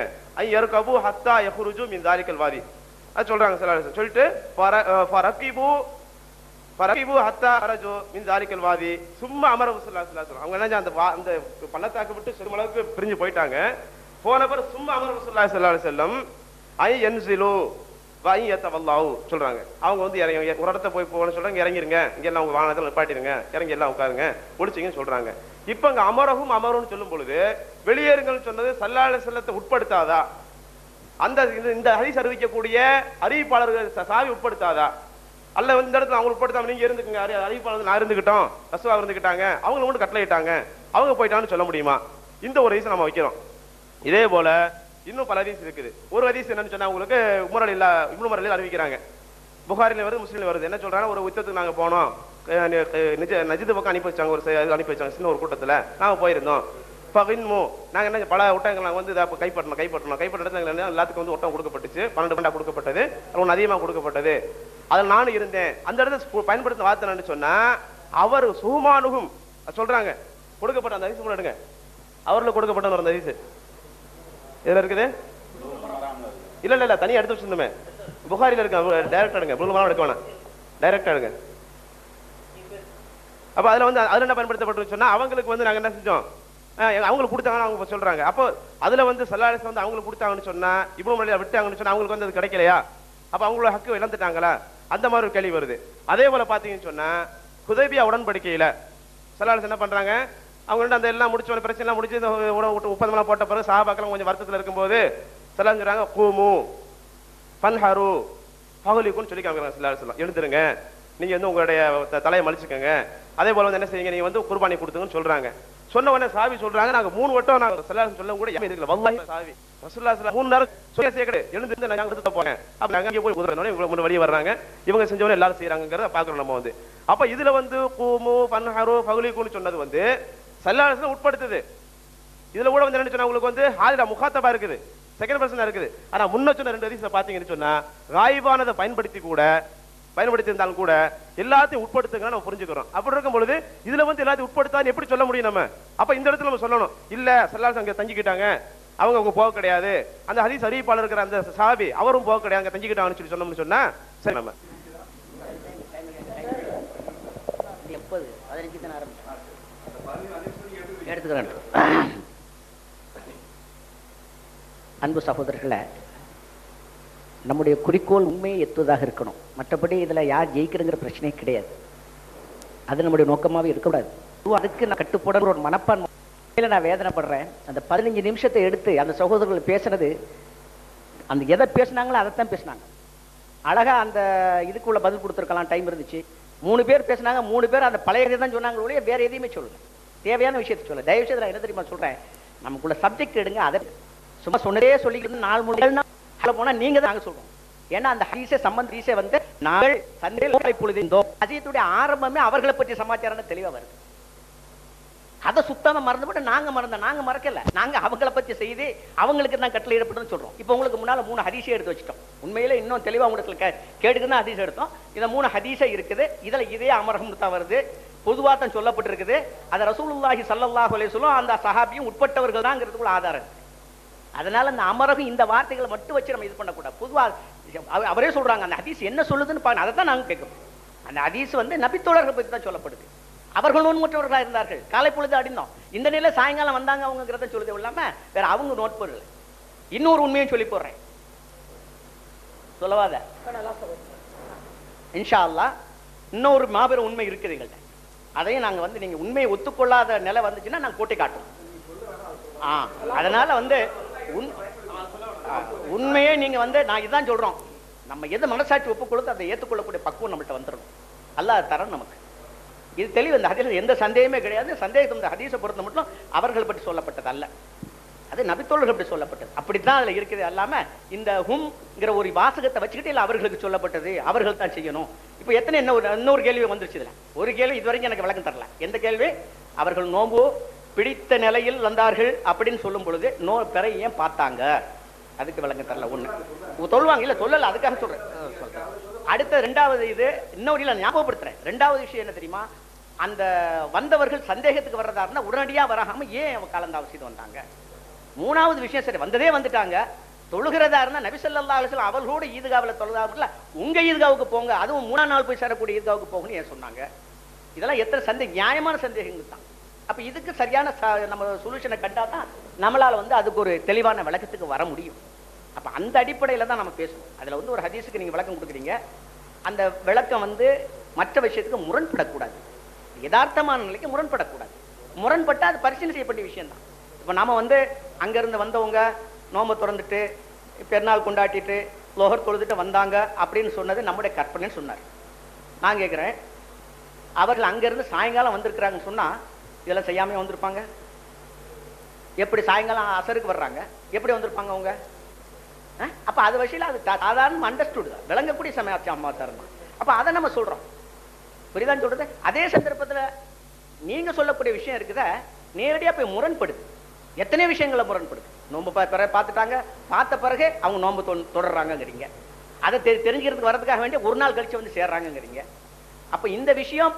ஐ யர்கபு ஹத்தா யஹ்ருஜு மின் தாலிகல் வாதி, அது சொல்றாங்க ஸல்லல்லாஹு அலைஹி வஸல்லம். சொல்லிட்டு ஃபரகிபு ஹத்தா ஹரஜு மின் தாலிகல் வாதி சும்மா அமர ஸல்லல்லாஹு அலைஹி வஸல்லம். அவங்க என்ன அந்த பள்ளத்தாக்கு விட்டு செல்லும் அளவுக்கு பிரிஞ்சு போயிட்டாங்க. போன பிறகு சும்மா அமர ஸல்லல்லாஹு அலைஹி வஸல்லம் ஐ யன்ஸிலு சொல்றாங்க. அவங்க வந்து இறங்கி ஒரு இடத்த போய் போகணும்னு சொல்றாங்க. இறங்கிருங்க, இங்க எல்லாம் உங்க வாகனத்தில் நிப்பாட்டிருங்க, இறங்கி எல்லாம் உட்காருங்க, முடிச்சிங்கன்னு சொல்றாங்க. இப்ப அங்க அமரும் சொல்லும் பொழுது வெளியேறுங்கள் சொன்னது ஸல்லல்லாஹு அலைஹி வஸல்லத்தை உட்படுத்தாதா? அந்த இந்த ஹதீஸ் அறிவிக்கக்கூடிய அறிவிப்பாளர்கள் சாவி உட்படுத்தாதா? அல்ல இந்த இடத்துல அவங்க உட்படுத்தாம நீங்க இருந்துக்குங்க, அறிவிப்பாளர் நான் இருந்துகிட்டோம், ரசூலா இருந்துகிட்டாங்க, அவங்க மட்டும் கட்டளையிட்டாங்க, அவங்க போயிட்டான்னு சொல்ல முடியுமா? இந்த ஒரு ஹதீஸ் நம்ம வைக்கிறோம். இதே போல இன்னும் பல ஹதீஸ் இருக்குது. ஒரு ஹதீஸ் என்னன்னு சொன்னா உங்களுக்கு இப்னு உமர் அறிவிக்கிறாங்க. புகாரில வருது, முஸ்லிம்ல வருது. என்ன சொல்றாங்க, ஒரு யுத்தத்துக்கு நாங்க போனோம், நஜித் பக்கம் அனுப்பி வச்சாங்க, அனுப்பி வச்சாங்க சின்ன ஒரு கூட்டத்துல நாங்க போயிருந்தோம். நாங்க என்ன பல ஒட்டகங்கள் நாங்க வந்து கைப்பற்றின எல்லாத்துக்கும் வந்து ஒட்டகம் கொடுக்கப்பட்டுச்சு. 12 பண்டா கொடுக்கப்பட்டது, ஒன்று அதிகமாக கொடுக்கப்பட்டது. அதில் நானும் இருந்தேன். அந்த இடத்துல பயன்படுத்த வார்த்தை சொன்னா அவர் சுகுமானுகும் சொல்றாங்க. கொடுக்கப்பட்ட அந்த ஹதீஸ் எடுங்க, அவர்களுக்கு கொடுக்கப்பட்ட ஒரு ஹதீஸ் இதுல இருக்குது. இல்ல தனியா எடுத்து வச்சிருந்தோமே, புகாரில இருக்கு. டைரக்டா எடுங்க, புல்லுமானம் எடுக்க வேணாம், டைரக்டா எடுங்க. அப்ப அதுல வந்து அதுல என்ன பயன்படுத்தப்பட்டு சொன்னா அவங்களுக்கு வந்து நாங்க என்ன செஞ்சோம், அவங்களுக்கு கொடுத்தாங்கன்னு அவங்க சொல்றாங்க. அப்போ அதுல வந்து ஸல்லல்லாஹு அலைஹி வஸல்லம் வந்து அவங்களுக்கு கொடுத்தாங்கன்னு சொன்னா இப்னு உமர் விட்டாங்கன்னு சொன்னா அவங்களுக்கு வந்து அது கிடைக்கலையா? அப்ப அவங்களோட ஹக்கு இழந்துட்டாங்களா? அந்த மாதிரி ஒரு கேள்வி வருது. அதே போல பாத்தீங்கன்னு சொன்னா ஹுதைபியா உடன்படிக்கையில ஸல்லல்லாஹு அலைஹி என்ன பண்றாங்க, அவங்க அந்த எல்லாம் முடிச்ச பிரச்சனை எல்லாம் முடிச்சு ஒப்பந்தம் போட்ட பிறகு சஹாபாக்கள் கொஞ்சம் வருத்தத்தில் இருக்கும்போது ஸல்லல்லாஹு சொல்றாங்க கூமு ஃபன்ஹரு ஃபஹலிகுன்னு சொல்லி காமிக்கிறாங்க. ஸல்லல்லாஹு அலைஹி வஸல்லம் எழுந்துருங்க, நீங்க வந்து உங்களுடைய தலையை மலிச்சுக்கோங்க, அதே போல வந்து என்ன செய்யுங்க, நீங்க வந்து குர்பானி கொடுத்துங்கன்னு சொல்றாங்க. சொன்ன உடனே சாவி சொல்றாங்க, நாங்க 3 வட்டம் நாங்க ஸல்லல்லாஹு சொல்ல கூட இருக்கல. வல்லாஹி சாவி ரசூலுல்லாஹி ஸல்லல்லாஹு 3 நேரம் சொல்லி சேக்கடே எழுந்து நாங்க எடுத்து போறேன். அப்ப நாங்க அங்கே போய் உதறனோனே இவங்க வெளிய வர்றாங்க, இவங்க செஞ்சவங்க எல்லாரும் செய்றாங்கங்கறத பாக்குறோம் நம்ம வந்து. அப்ப இதுல வந்து கூமு ஃபன்ஹரு ஃபஹலிகுன்னு சொன்னது வந்து ஸல்லல்லாஹு அலைஹி வஸல்லம் உட்படுத்துது. இதுல கூட வந்து என்ன சொன்னா உங்களுக்கு வந்து ஹாலில முகாத்தபா இருக்குது, செகண்ட் பர்சனா இருக்குது. ஆனா முன்ன சொன்ன 2 ஹதீஸ்ல பாத்தீங்கன்னு சொன்னா காயிபானதை பயன்படுத்தி இருந்தாலும் கூட எல்லாத்தையும் உட்படுத்துங்க நம்ம புரிஞ்சுக்கிறோம். அப்படி இருக்கும் பொழுது இதுல வந்து எல்லாத்தையும் உட்படுத்தான்னு எப்படி சொல்ல முடியும் நம்ம? அப்ப இந்த இடத்துல நம்ம சொல்லணும், இல்ல ஸல்லல்லாஹு அங்க தங்கிக்கிட்டாங்க, அவங்க போக கிடையாது, அந்த ஹதீஸ் அறிவிப்பாளர் இருக்கிற அந்த சஹாபி அவரும் போக கிடையாது, அங்க தங்கிக்கிட்டாங்கன்னு சொல்லி சொன்னோம்னு சொன்னா சரி நம்ம எடுத்துக்கிறேன். அன்பு சகோதரர்களை, நம்முடைய குறிக்கோள் உண்மையை எத்துவதாக இருக்கணும். மற்றபடி இதில் யார் ஜெயிக்கிறங்கிற பிரச்சனையே கிடையாது. அது நம்முடைய நோக்கமாகவே இருக்கக்கூடாது. அதுக்கு நான் கட்டுப்பட ஒரு மனப்பான்மை இல்லை நான் வேதனைப்படுறேன். அந்த 15 நிமிஷத்தை எடுத்து அந்த சகோதரர்கள் பேசுனது, அந்த எதை பேசினாங்களோ அதைத்தான் பேசினாங்க. அழகா அந்த இதுக்குள்ள பதில் கொடுத்துருக்கலாம், டைம் இருந்துச்சு. 3 பேர் பேசினாங்க, 3 பேர் அந்த பழைய தான் சொன்னாங்க ஒழிய வேற எதையுமே சொல்லல. தேவையான விஷயத்தை சொல்ல தயவு செய்து நான் என்ன தெரியுமா சொல்றேன், நமக்குள்ள சப்ஜெக்ட் எடுங்க. அதை சும்மா சொன்னதே சொல்லிக்கிட்டு 4 மணி போனா நீங்க தான் நாங்க சொல்றோம். ஏன்னா அந்த ஹதீஸே சம்பந்தீஸே வந்து நாங்கள் சந்தையில் பொழுதுந்தோம் அஜித்துடைய ஆரம்பமே அவர்களை பற்றிய சமாச்சாரம் தெளிவா வருது. அதை சுத்தமா மறந்துவிட்டு நாங்க மறக்கல. நாங்க அவங்கள பத்தி செய்து அவங்களுக்கு தான் கட்டளையிடப்பட்டு சொல்றோம். இப்போ உங்களுக்கு முன்னால 3 ஹதீஸே எடுத்து வச்சிட்டோம். உண்மையில இன்னும் தெளிவா உங்களுக்கு கேடுக்குன்னா ஹதீஸ் எடுத்தோம். இந்த 3 ஹதீஸே இருக்குது. இதுல இதே அமரகம் தான் வருது, பொதுவா தான் சொல்லப்பட்டிருக்குது. அதை ரசூலுல்லாஹி ஸல்லல்லாஹு அலைஹி வஸல்லம் அந்த சஹாபியும் உட்பட்டவர்கள் தான்ங்கிறதுக்குள்ள ஆதாரம். அதனால அந்த அமரகம் இந்த வார்த்தைகளை மட்டும் வச்சு நம்ம இது பண்ணக்கூடாது. பொதுவா அவரே சொல்றாங்க அந்த ஹதீஸ் என்ன சொல்லுதுன்னு பாருங்க. அதை தான் நாங்க கேட்கிறோம். அந்த ஹதீஸ் வந்து நபித்தோழர்கள் பற்றி தான் சொல்லப்படுது. அவர்கள் நோன்பற்றவர்களாக இருந்தார்கள், காலை பொழுது அடிந்தோம், இந்த நிலையில சாயங்காலம் வந்தாங்க அவங்கிறத சொல்லுது இல்லாம வேற அவங்க நோட்பொருள். இன்னொரு உண்மையை சொல்லி போடுறேன், சொல்லவாத இன்ஷா அல்லாஹ். இன்னொரு மாபெரும் உண்மை இருக்குது எங்கள்கிட்ட. அதையும் நாங்க வந்து நீங்க உண்மையை ஒத்துக்கொள்ளாத நிலை வந்துச்சுன்னா நாங்க போட்டி காட்டுவோம். அதனால வந்து உண்மையே நீங்க வந்து நான் இதுதான் சொல்றோம், நம்ம எது மனசாட்சி ஒப்புக்கொள்ளுது அதை ஏற்றுக்கொள்ளக்கூடிய பக்குவம் நம்மள்ட்ட வந்துடணும். அல்லாஹ் தரணும் நமக்கு. இது தெளிவு. இந்த ஹதீஸ் எந்த சந்தேகமே கிடையாது. சந்தேகத்தை இந்த ஹதீஸை பொறுத்த மட்டும் அவர்கள் பற்றி சொல்லப்பட்டது அல்ல, அது நபித்தோழர்கள் பற்றி சொல்லப்பட்டது. அப்படித்தான் அதுல இருக்குது. அல்லாம இந்த ஹும்ங்கிற ஒரு வாசகத்தை வச்சுக்கிட்டு இல்லை அவர்களுக்கு சொல்லப்பட்டது, அவர்கள் தான் செய்யணும். இப்போ எத்தனை இன்னொரு கேள்வி வந்துருச்சு. இதுல ஒரு கேள்வி இதுவரைக்கும் எனக்கு விளக்கம் தரல. எந்த கேள்வி? அவர்கள் நோம்பு பிடித்த நிலையில் வந்தார்கள் அப்படின்னு சொல்லும் பொழுது பிறை ஏன் பார்த்தாங்க, அதுக்கு விளக்கம் தரல. ஒண்ணு சொல்லுவாங்க, இல்ல சொல்லல, அதுக்காக சொல்றேன். அடுத்த 2வது இது இன்னொரு இல்ல ஞாபகப்படுத்துறேன். 2வது விஷயம் என்ன தெரியுமா, அந்த வந்தவர்கள் சந்தேகத்துக்கு வர்றதா இருந்தா உடனடியா வராம ஏன் கலந்தாவு செய்து வந்தாங்க. 3வது விஷயம், சரி வந்ததே வந்துட்டாங்க, தொழுகிறதா இருந்தா நபி ஸல்லல்லாஹு அலைஹி வஸல்லம் அவர்களோட ஈதுகாவில் தொழுதாவுல உங்க ஈதுகாவுக்கு போங்க, அதுவும் 3ஆம் நாள் போய் சேரக்கூடிய ஈதுகாவுக்கு போகணும்னு ஏன் சொன்னாங்க. இதெல்லாம் எத்தனை நியாயமான சந்தேகங்கள் தான். அப்ப இதுக்கு சரியான நம்ம சொல்யூஷனை கண்டா தான் நம்மளால வந்து அதுக்கு ஒரு தெளிவான விளக்கத்துக்கு வர முடியும். அப்ப அந்த அடிப்படையில தான் நம்ம பேசணும். அதுல வந்து ஒரு ஹதீஸுக்கு நீங்க விளக்கம் கொடுக்குறீங்க, அந்த விளக்கம் வந்து மற்ற விஷயத்துக்கு முரண்படக்கூடாது, யதார்த்தமான நிலைக்கு முரண்படக்கூடாது. முரண்பட்டா அது பரிசீலனை செய்யப்பட்ட விஷயம் தான். இப்ப நாம வந்து அங்க இருந்து வந்தவங்க நோம்பை திறந்துட்டு பெருநாள் கொண்டாட்டிட்டு லோகர் தொழுதுட்டு வந்தாங்க அப்படின்னு சொன்னது நம்முடைய கற்பனைன்னு சொன்னார். நான் கேட்கிறேன், அவர்கள் அங்கிருந்து சாயங்காலம் வந்திருக்கிறாங்கன்னு சொன்னா இதெல்லாம் செய்யாம வந்திருப்பாங்க? எப்படி சாயங்காலம் அசருக்கு வர்றாங்க, எப்படி வந்திருப்பாங்க அவங்க? அப்ப அது வகையில் அது சாதாரண அண்டர்ஸ்டுட் தான், விளங்கக்கூடிய சமாச்சாரம் தான். அப்ப அதை நம்ம சொல்றோம், புரியுதான் சொல்றது. அதே சந்தர்ப்பத்துல நீங்க சொல்லக்கூடிய விஷயம் இருக்குத நேரடியா போய் முரண்படுது. எத்தனை விஷயங்களை முரண்படுது. நோம்பு பார்த்துட்டாங்க, பார்த்த பிறகு அவங்க நோம்பு தொடர்றாங்கிறீங்க, அதை தெரிஞ்சுக்கிறதுக்கு வர்றதுக்காக வேண்டிய ஒரு நாள் கழிச்சு வந்து சேர்றாங்கிறீங்க. அப்ப இந்த விஷயம்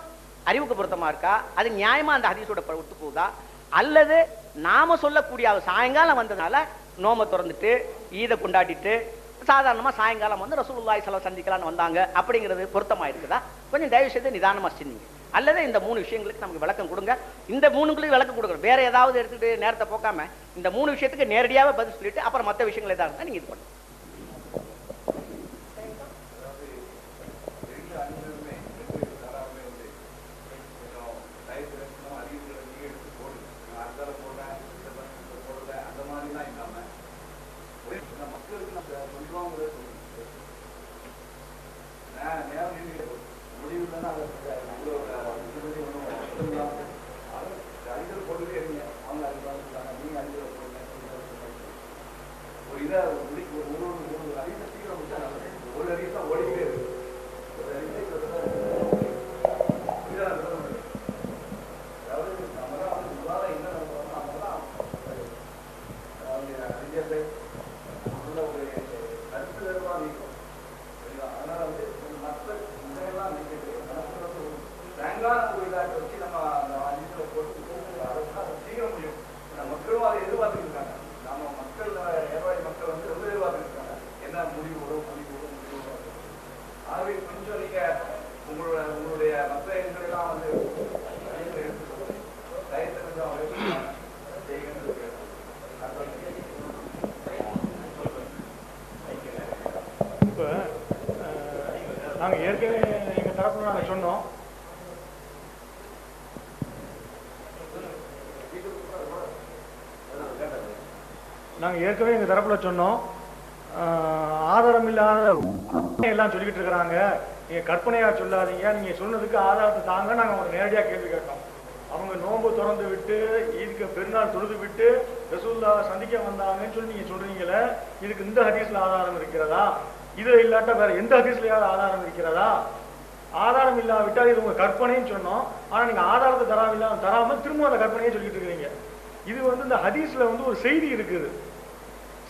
அறிவுக்கு பொருத்தமா இருக்கா, அது நியாயமா அந்த ஹதீஸோட ஒத்து போகுதா, அல்லது நாம சொல்லக்கூடிய சாயங்காலம் வந்ததுனால நோம்பை திறந்துட்டு ஈதை கொண்டாடிட்டு சாதாரணமா சாயங்காலம் வந்து ரசூலுல்லாஹி ஸல்லல்லாஹு அலைஹி சந்திக்கலாம்னு வந்தாங்க அப்படிங்கிறது பொருத்தமா இருக்குதா? கொஞ்சம் தயவு செய்து நிதானமா சிந்திங்க. அல்லது இந்த 3 விஷயங்களுக்கு நமக்கு விளக்கம் கொடுங்க. இந்த 3ங்களுக்கு விளக்கம் கொடுக்குறோம், வேற ஏதாவது எடுத்துட்டு நேரத்தை போக்காம இந்த 3 விஷயத்துக்கு நேரடியாவே பதில் சொல்லிட்டு அப்புறம் மற்ற விஷயங்கள் ஏதாவது இருந்தா நீங்க இது பண்ணுங்க. நாங்கள் ஏற்கனவே எங்கள் தரப்புல நாங்கள் சொன்னோம், நாங்கள் ஏற்கனவே எங்கள் தரப்புல சொன்னோம், ஆதாரம் இல்லாத எல்லாம் சொல்லிக்கிட்டு இருக்கிறாங்க, நீங்கள் கற்பனையாக சொல்லாதீங்க, நீங்கள் சொன்னதுக்கு ஆதாரத்தை தாங்க. நாங்கள் அவங்க நேரடியாக கேள்வி கேட்டோம். அவங்க நோன்பு திறந்து விட்டு இதுக்கு பெருநாள் தொழுது விட்டு ரசூலுல்லாஹ் சந்திக்க வந்தாங்கன்னு சொல்லி நீங்கள் சொல்கிறீங்களே, இதுக்கு இந்த ஹதீஸில் ஆதாரம் இருக்கிறதா? இது இல்லாட்டா வேற எந்த ஹதீஸ்லையாவது ஆதாரம் இருக்கிறதா? ஆதாரம் இல்லாவிட்டால் இது உங்கள் கற்பனைன்னு சொன்னோம். ஆனால் நீங்கள் ஆதாரத்தை தராமல் திரும்ப அந்த கற்பனையே சொல்லிட்டு இருக்கிறீங்க. இது இந்த ஹதீஸில் ஒரு செய்தி இருக்குது.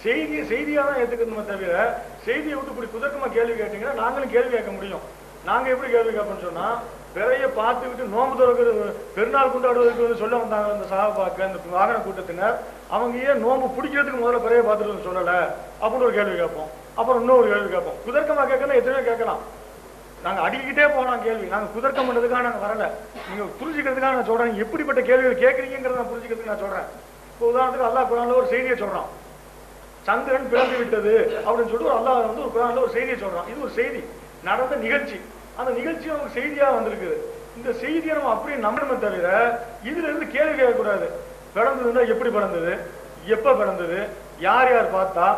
செய்தியாக தான் ஏற்றுக்கணுமே தவிர செய்தியை விட்டு இப்படி குதர்க்கமாக கேள்வி கேட்டீங்கன்னா நாங்களும் கேள்வி கேட்க முடியும். நாங்கள் எப்படி கேள்வி கேட்போம்னு சொன்னால், பிறையை பார்த்து விட்டு நோம்பு திறக்கிறது பெருநாள் கொண்டாடுவதற்கு சொல்ல வந்தாங்க அந்த சஹாபாக்கள், அந்த வாகன கூட்டத்தினர். அவங்க ஏன் நோம்பு பிடிக்கிறதுக்கு முதல்ல பிறையை பார்த்துட்டு சொல்லலை அப்படின்னு ஒரு கேள்வி கேட்போம். அப்புறம் இன்னொரு கேள்வி கேட்போம். குதர்க்கமாக கேட்கணும் எத்தனையோ கேட்கலாம். நாங்கள் அடிக்கிட்டே போகலாம் கேள்வி. நாங்கள் குதர்க்கம் பண்ணுறதுக்காக நாங்கள் வரலை, நீங்கள் புரிஞ்சுக்கிறதுக்காக நான் சொல்கிறேன். நீங்கள் எப்படிப்பட்ட கேள்விகள் கேட்குறீங்கிறத நான் புரிஞ்சுக்கிறதுக்கு நான் சொல்கிறேன். இப்போ உதாரணத்துக்கு அல்லாஹ் குர்ஆன்ல ஒரு செய்தியை சொல்கிறான், சந்திரன் பிறந்து விட்டது அப்படின்னு சொல்லிட்டு ஒரு அல்லாஹ் ஒரு குர்ஆன்ல ஒரு செய்தியை சொல்கிறான். இது ஒரு செய்தி, நடந்த நிகழ்ச்சி. அந்த நிகழ்ச்சி நமக்கு செய்தியாக வந்திருக்குது. இந்த செய்தியை நம்ம அப்படியே நம்பணுமே தவிர இதுல இருந்து கேள்வி கேட்கக்கூடாது. பிறந்ததுன்னா எப்படி பிறந்தது, எப்போ பிறந்தது, யார் யார் பார்த்தா,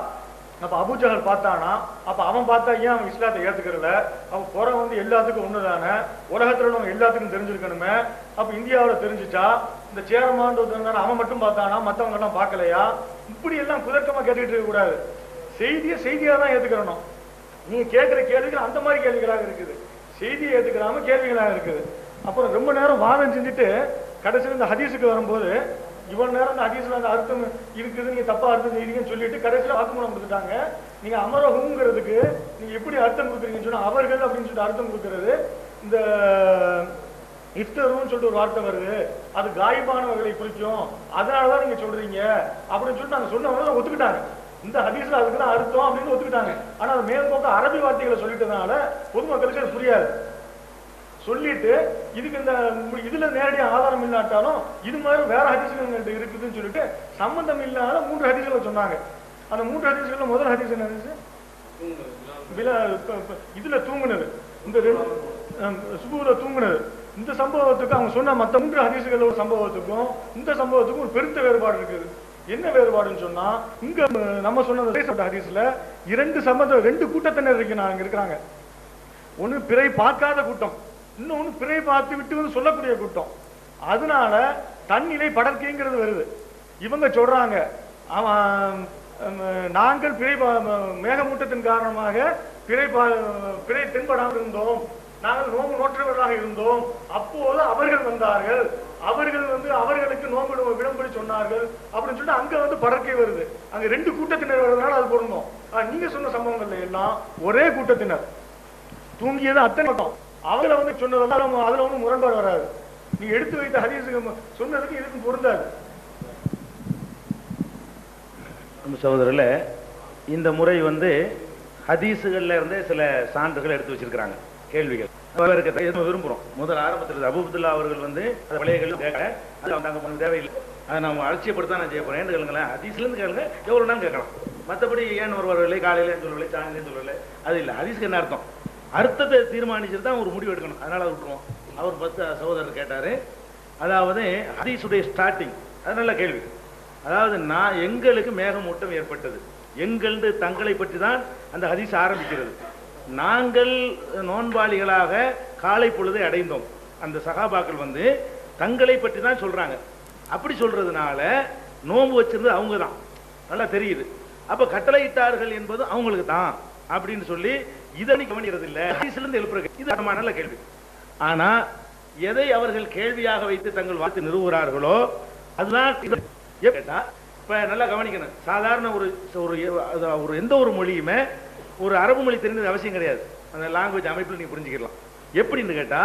அப்ப அபூஜஹல் பார்த்தானா, அப்ப அவன் பார்த்தா ஏன் அவன் இஸ்லாத்தை ஏத்துக்கிறல? அவன் புற எல்லாத்துக்கும் ஒண்ணுதானே, உலகத்துல உள்ளவங்க எல்லாத்துக்கும் தெரிஞ்சிருக்கணுமே. அப்ப இந்தியாவில் தெரிஞ்சுச்சா? இந்த சேரமான் அவன் மட்டும் பார்த்தானா, மற்றவங்க எல்லாம் பார்க்கலையா? இப்படி எல்லாம் குதர்க்கமா கேட்டுக்கிட்டு இருக்க கூடாது. செய்தியா தான் ஏத்துக்கிறணும். நீங்க கேட்கிற கேள்விகள் அந்த மாதிரி கேள்விகளாக இருக்குது, செய்தியை ஏத்துக்கிறாம கேள்விகளாக இருக்குது. அப்புறம் ரொம்ப நேரம் வாதம் செஞ்சுட்டு கடைசியில் இந்த ஹதீஸுக்கு வரும்போது இவ்வளவு நேரம் அந்த ஹதீஸ்ல அந்த அர்த்தம் இருக்குது, நீங்க தப்பா அர்த்தம் செய்றீங்கன்னு சொல்லிட்டு கடைசியில் வாக்குமூலம் கொடுத்துட்டாங்க. நீங்க அமரஹுங்கிறதுக்கு நீங்க எப்படி அர்த்தம் கொடுக்குறீங்கன்னு சொன்னா, அவர்கள் அப்படின்னு சொல்லிட்டு அர்த்தம் கொடுக்கறது, இந்த இஃப்தருன்னு சொல்லிட்டு ஒரு வார்த்தை வருது, அது காயிபானவர்களை குறிக்கும், அதனாலதான் நீங்க சொல்றீங்க அப்படின்னு சொல்லிட்டு நாங்க சொன்னவங்க ஒத்துக்கிட்டாங்க. இந்த ஹதீஸ்ல அதுக்குதான் அர்த்தம் அப்படின்னு ஒத்துக்கிட்டாங்க. ஆனா அது மேற்போக்க அரபி வார்த்தைகளை சொல்லிட்டதுனால பொதுமக்களுக்கு அது புரியாது. சொல்லிட்டு இதுக்கு இந்த இதுல நேரடியாக ஆதாரம் இல்லாட்டாலும் இது மாதிரி வேற ஹதீஸ்கள் இருக்குதுன்னு சொல்லிட்டு சம்பந்தம் இல்லாத 3 ஹதீஸ்களை சொன்னாங்க. அந்த 3 ஹதீஸ்கள்ல முதல் ஹதீஸ் என்ன இருந்துச்சு? இதுல தூங்குனது, இந்த சுபூல தூங்குனது. இந்த சம்பவத்துக்கு அவங்க சொன்ன மற்ற 3 ஹதீஸ்கள் ஒரு சம்பவத்துக்கும் இந்த சம்பவத்துக்கும் ஒரு பெருத்த வேறுபாடு இருக்குது. என்ன வேறுபாடுன்னு சொன்னா, இங்க நம்ம சொன்ன ஹதீஸ்ல 2 கூட்டத்தினர் இருக்கிறாங்க. ஒண்ணு பிறை பார்க்காத கூட்டம், இன்னொன்னு பிறை பார்த்து விட்டு சொல்லக்கூடிய கூட்டம். அதனால தன்னிலை படர்க்கைங்கிறது வருது. இவங்க சொல்றாங்க, நாங்கள் பிறை மேகமூட்டத்தின் காரணமாக பிறை தென்படாமல் இருந்தோம், நாங்கள் நோம்பு நோற்றவர்களாக இருந்தோம், அப்போது அவர்கள் வந்தார்கள், அவர்கள் அவர்களுக்கு நோம்பு விடம்படி சொன்னார்கள் அப்படின்னு சொல்லிட்டு அங்க படர்க்கை வருது. அங்க 2 கூட்டத்தினர் வருவதனால அது பொருந்தும். நீங்க சொன்ன சம்பவங்கள்ல எல்லாம் ஒரே கூட்டத்தினர் தூங்கியது அத்தனை மட்டும். அவங்கள சொன்னதெல்லாம் அதுல முரண்பாடு வராது. நீங்க எடுத்து வைத்த ஹதீஸுக்கு சொன்னதுக்கு இதுக்கும் பொருந்தாது. சகோதரர்கள, இந்த முறை ஹதீஸுகள்ல இருந்தே சில சான்றுகள் எடுத்து வச்சிருக்கிறாங்க, கேள்விகள் விரும்புறோம். முதல் ஆரம்பத்தில் அபூ அப்துல்லா அவர்கள் தேவையில்லை, அதை நம்ம அலட்சியப்படுத்த நான் செய்ய போறேன் கேளுங்களேன். ஹதீஸ்ல இருந்து கேளுங்க, எவ்வளவு நாள் கேட்கலாம். மற்றபடி ஏன் வருவார்களே, காலையில சொல்லவில்லை, சாயந்தரம் சொல்லவில்லை, அது இல்லை. ஹதீஸ்க்கு என்ன அர்த்தம்? அர்த்தத்தை தீர்மானிச்சுட்டு தான் ஒரு முடிவு எடுக்கணும். அதனால விட்டுருவோம். அவர் 10 சகோதரர் கேட்டாரு, அதாவது ஹதீஸுடைய ஸ்டார்டிங், அது நல்ல கேள்வி. அதாவது எங்களுக்கு மேகமூட்டம் ஏற்பட்டது, எங்கள் தங்களை பற்றி தான் அந்த ஹதீஸ் ஆரம்பிக்கிறது. நாங்கள் நோன்பாளிகளாக காலை பொழுதை அடைந்தோம். அந்த சகாபாக்கள் தங்களை பற்றி தான் சொல்றாங்க. அப்படி சொல்றதுனால நோன்பு வச்சிருந்தது அவங்க தான், நல்லா தெரியுது. அப்ப கட்டளையிட்டார்கள் என்பது அவங்களுக்கு தான் அப்படின்னு சொல்லி இதை கவனிக்கிறது இல்லை. இது நல்ல கேள்வி. ஆனா எதை அவர்கள் கேள்வியாக வைத்து தங்கள் வார்த்தை நிறுவுகிறார்களோ அதுதான் கேட்டா. இப்ப நல்லா கவனிக்கணும். சாதாரண ஒரு எந்த ஒரு மொழியுமே ஒரு அரபு மொழி தெரிந்தது அவசியம் கிடையாது. அந்த லாங்குவேஜ் அமைப்பில் நீங்க புரிஞ்சுக்கலாம். எப்படின்னு கேட்டா,